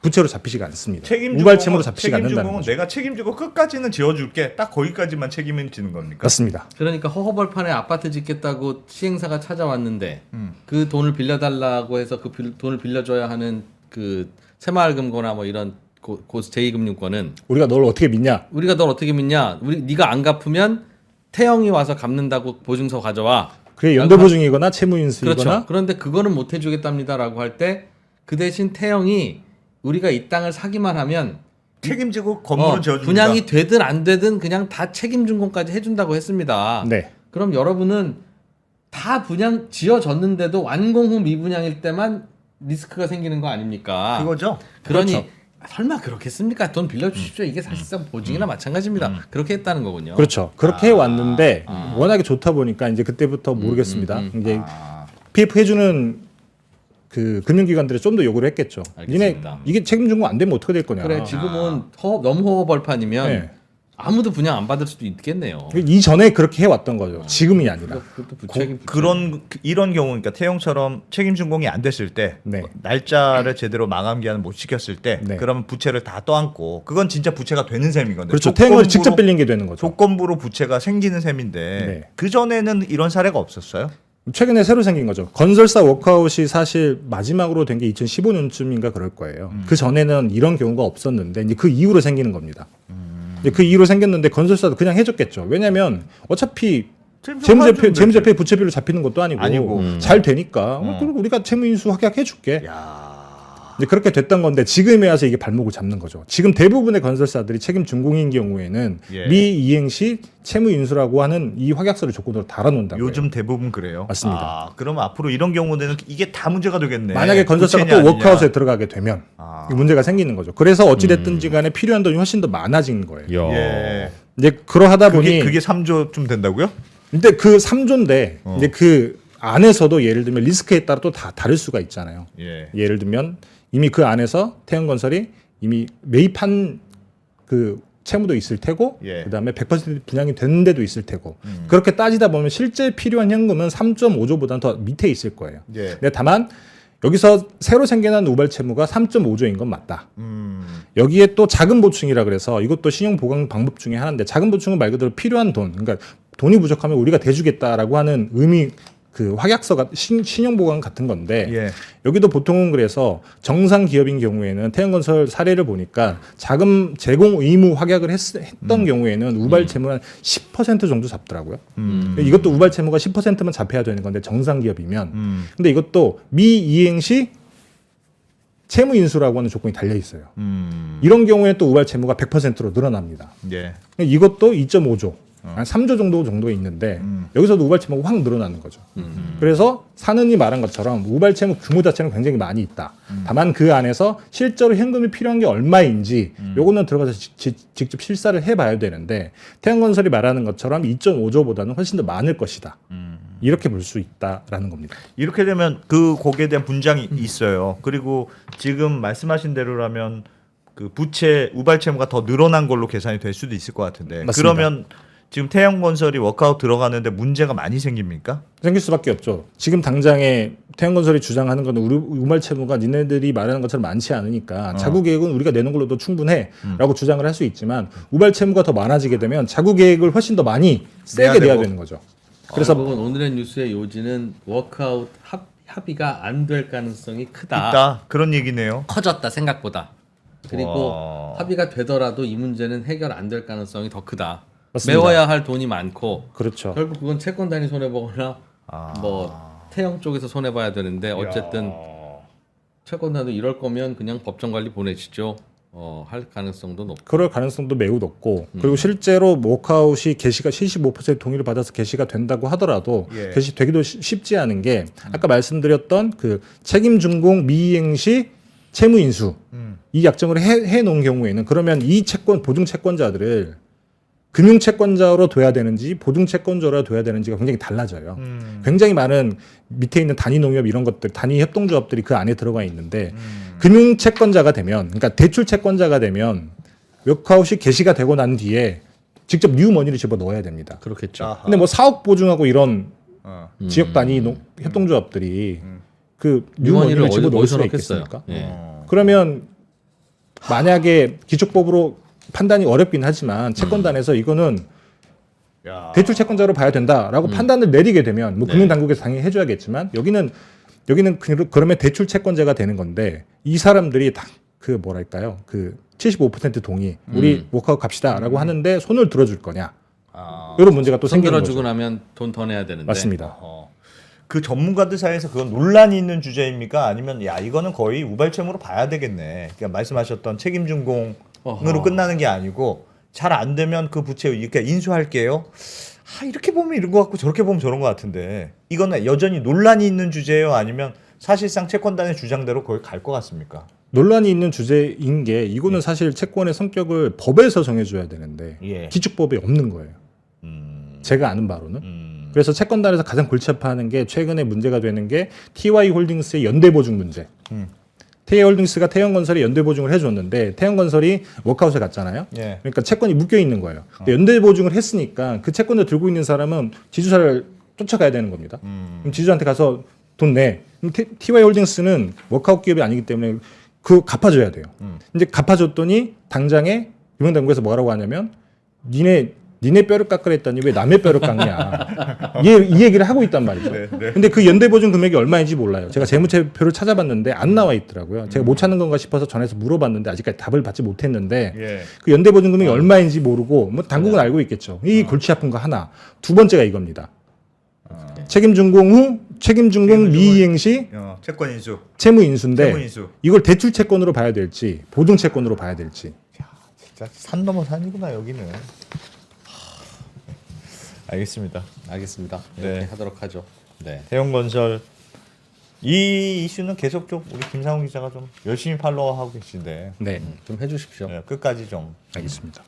부채로 잡히지가 않습니다. 우발채무로 잡히지가 않는다는 책임준공은 거죠. 내가 책임지고 끝까지는 지어줄게. 딱 거기까지만 책임을 지는 겁니까? 맞습니다. 그러니까 허허벌판에 아파트 짓겠다고 시행사가 찾아왔는데 그 돈을 빌려달라고 해서 그 돈을 빌려줘야 하는 그 새마을금고나 뭐 이런 제2금융권은 우리가 널 어떻게 믿냐? 우리가 널 어떻게 믿냐? 네가 안 갚으면 태영이 와서 갚는다고 보증서 가져와. 그게 연도보증이거나 채무인수이거나 그렇죠. 그런데 그거는 못 해주겠답니다라고 할 때 그 대신 태영이 우리가 이 땅을 사기만 하면 책임지고 건물은 지어줍니다. 분양이 되든 안 되든 그냥 다 책임 준공까지 해준다고 했습니다. 네. 그럼 여러분은 다 분양 지어졌는데도 완공 후 미분양일 때만 리스크가 생기는 거 아닙니까? 그거죠. 그러니 그렇죠. 설마 그렇겠습니까? 돈 빌려주십시오. 이게 사실상 보증이나 마찬가지입니다. 그렇게 했다는 거군요. 그렇죠. 그렇게 해왔는데 워낙에 좋다 보니까 이제 그때부터 모르겠습니다. 이제 PF 해주는 그 금융기관들이 좀 더 요구를 했겠죠. 니네 알겠습니다. 이게 책임 준공 안 되면 어떻게 될 거냐. 그래 지금은 너무 허허벌판이면 네. 아무도 분양 안 받을 수도 있겠네요. 이전에 그렇게 해왔던 거죠. 지금이 아니라. 그것도 부책임. 이런 경우 그러니까 태용처럼 책임준공이 안 됐을 때 네. 날짜를 제대로 마감 기한을 못 지켰을 때 네. 그러면 부채를 다 떠안고 그건 진짜 부채가 되는 셈이거든요. 그렇죠. 태양을 직접 빌린 게 되는 거죠. 조건부로 부채가 생기는 셈인데 네. 그 전에는 이런 사례가 없었어요. 최근에 새로 생긴 거죠. 건설사 워크아웃이 사실 마지막으로 된 게 2015년쯤인가 그럴 거예요. 그 전에는 이런 경우가 없었는데 이제 그 이후로 생기는 겁니다. 이제 그 이유로 생겼는데 건설사도 그냥 해줬겠죠. 왜냐하면 어차피 재무제표 재무제표에 부채비로 잡히는 것도 아니고 잘 되니까 그리고 우리가 채무인수 확약해줄게. 이제 그렇게 됐던 건데 지금에 와서 이게 발목을 잡는 거죠. 지금 대부분의 건설사들이 책임 준공인 경우에는 예. 미이행 시 채무 인수라고 하는 이 확약서를 조건으로 달아놓는다. 요즘 대부분 그래요. 맞습니다. 아, 그럼 앞으로 이런 경우는 이게 다 문제가 되겠네. 만약에 건설사가 부채냐, 또 아니냐. 워크아웃에 들어가게 되면 이 문제가 생기는 거죠. 그래서 어찌 됐든지 간에 필요한 돈이 훨씬 더 많아진 거예요. 예. 이제 그러하다 보니 그게 3조쯤 된다고요? 근데 그 3조인데 이제 그 안에서도 예를 들면 리스크에 따라 또 다 다를 수가 있잖아요. 예. 예를 들면 이미 그 안에서 태양건설이 이미 매입한 그 채무도 있을 테고 예. 그다음에 100% 분양이 되는 데도 있을 테고 그렇게 따지다 보면 실제 필요한 현금은 3.5조보다는 더 밑에 있을 거예요. 예. 근데 다만 여기서 새로 생겨난 우발 채무가 3.5조인 건 맞다. 여기에 또 자금 보충이라 그래서 이것도 신용 보강 방법 중에 하나인데 자금 보충은 말 그대로 필요한 돈, 그러니까 돈이 부족하면 우리가 대주겠다라고 하는 의미 그 확약서가 신용 보강 같은 건데 예. 여기도 보통은 그래서 정상 기업인 경우에는 태양건설 사례를 보니까 자금 제공 의무 확약을 했던 경우에는 우발 채무는 10% 정도 잡더라고요. 이것도 우발 채무가 10%만 잡혀야 되는 건데 정상 기업이면 근데 이것도 미이행 시 채무 인수라고 하는 조건이 달려 있어요. 이런 경우에 또 우발 채무가 100%로 늘어납니다. 예. 이것도 2.5조, 한 3조 정도에 있는데 여기서도 우발 채무가 확 늘어나는 거죠. 그래서 사는이 말한 것처럼 우발 채무 규모 자체는 굉장히 많이 있다. 다만 그 안에서 실제로 현금이 필요한 게 얼마인지 요거는 들어가서 직접 실사를 해봐야 되는데 태양건설이 말하는 것처럼 2.5조보다는 훨씬 더 많을 것이다. 이렇게 볼 수 있다라는 겁니다. 이렇게 되면 그 거기에 대한 분장이 있어요. 그리고 지금 말씀하신 대로라면 그 부채 우발 채무가 더 늘어난 걸로 계산이 될 수도 있을 것 같은데 맞습니다. 그러면 지금 태양건설이 워크아웃 들어가는데 문제가 많이 생깁니까? 생길 수밖에 없죠. 지금 당장에 태양건설이 주장하는 건 우리 우발 채무가 니네들이 말하는 것처럼 많지 않으니까 자구 계획은 우리가 내는 걸로도 충분해라고 주장을 할 수 있지만 우발 채무가 더 많아지게 되면 자구 계획을 훨씬 더 많이 세게 내야 되는 거죠. 그래서 오늘의 뉴스의 요지는 워크아웃 합의가 안 될 가능성이 크다. 있다. 그런 얘기네요. 커졌다 생각보다. 그리고 와. 합의가 되더라도 이 문제는 해결 안 될 가능성이 더 크다. 맞습니다. 메워야 할 돈이 많고 그렇죠. 결국 그건 채권단이 손해 보거나 뭐 태형 쪽에서 손해 봐야 되는데 어쨌든 채권단도 이럴 거면 그냥 법정 관리 보내시죠. 할 가능성도 높고. 그럴 가능성도 매우 높고 그리고 실제로 워크아웃이 개시가 75% 동의를 받아서 개시가 된다고 하더라도 예. 개시되기도 쉽지 않은 게 아까 말씀드렸던 그 책임 준공 미이행 시 채무 인수 이 약정을 해 놓은 경우에는 그러면 이 채권 보증 채권자들을 금융 채권자로 둬야 되는지 보증 채권자로 둬야 되는지가 굉장히 달라져요. 굉장히 많은 밑에 있는 단위 농협 이런 것들, 단위 협동조합들이 그 안에 들어가 있는데 금융 채권자가 되면, 그러니까 대출 채권자가 되면 워크아웃이 개시가 되고 난 뒤에 직접 뉴머니를 집어 넣어야 됩니다. 그렇겠죠. 아하. 근데 뭐 사업 보증하고 이런 지역 단위 음. 협동조합들이 그 뉴머니를 뉴머니를 집어 넣을 어디서 수가 넣겠어요? 있겠습니까? 예. 그러면 만약에 기축법으로 판단이 어렵긴 하지만 채권단에서 이거는 야. 대출 채권자로 봐야 된다라고 판단을 내리게 되면 뭐 금융당국에서 당연히 해줘야겠지만 여기는 그러면 대출 채권자가 되는 건데 이 사람들이 다 그 뭐랄까요 그 75% 동의 우리 워크아웃 갑시다라고 하는데 손을 들어줄 거냐 이런 문제가 또 손 생기는 들어주고 거죠. 나면 돈 더 내야 되는데. 맞습니다. 그 전문가들 사이에서 그건 논란이 있는 주제입니까? 아니면 야 이거는 거의 우발채무로 봐야 되겠네. 그러니까 말씀하셨던 책임준공으로 어허. 끝나는 게 아니고 잘 안 되면 그 부채 이렇게 인수할게요. 이렇게 보면 이런 것 같고 저렇게 보면 저런 것 같은데 이거는 여전히 논란이 있는 주제예요? 아니면 사실상 채권단의 주장대로 거의 갈 것 같습니까? 논란이 있는 주제인 게 이거는 사실 채권의 성격을 법에서 정해줘야 되는데 예. 기축법에 없는 거예요. 제가 아는 바로는. 그래서 채권단에서 가장 골치 아파하는 게 최근에 문제가 되는 게 TY홀딩스의 연대보증 문제. TY홀딩스가 태형건설에 연대보증을 해줬는데 태형건설이 워크아웃에 갔잖아요. 예. 그러니까 채권이 묶여 있는 거예요. 근데 연대보증을 했으니까 그 채권을 들고 있는 사람은 지주사를 쫓아가야 되는 겁니다. 그럼 지주한테 가서 돈 내. 그럼 TY홀딩스는 워크아웃 기업이 아니기 때문에 그 갚아줘야 돼요. 이제 갚아줬더니 당장에 금융당국에서 뭐라고 하냐면 니네 니네 뼈를 깎으랬더니 왜 남의 뼈를 깎냐. 이 얘기를 하고 있단 말이죠. 근데 그 연대보증 금액이 얼마인지 몰라요. 제가 재무제표를 찾아봤는데 안 나와 있더라고요. 제가 못 찾는 건가 싶어서 전화해서 물어봤는데 아직까지 답을 받지 못했는데 예. 그 연대보증 금액이 얼마인지 모르고 뭐 당국은 알고 있겠죠. 이 골치 아픈 거 하나. 두 번째가 이겁니다. 책임준공 후 책임준공 미이행 시 채권 인수. 채무 인수인데 채무 인수. 이걸 대출 채권으로 봐야 될지 보증 채권으로 봐야 될지. 진짜 산 넘어 산이구나 여기는. 알겠습니다. 알겠습니다. 네. 이렇게 하도록 하죠. 네. 대형건설 이 이슈는 계속 좀 우리 김상훈 기자가 좀 열심히 팔로우하고 계신데 네, 좀 해주십시오. 끝까지 좀 알겠습니다.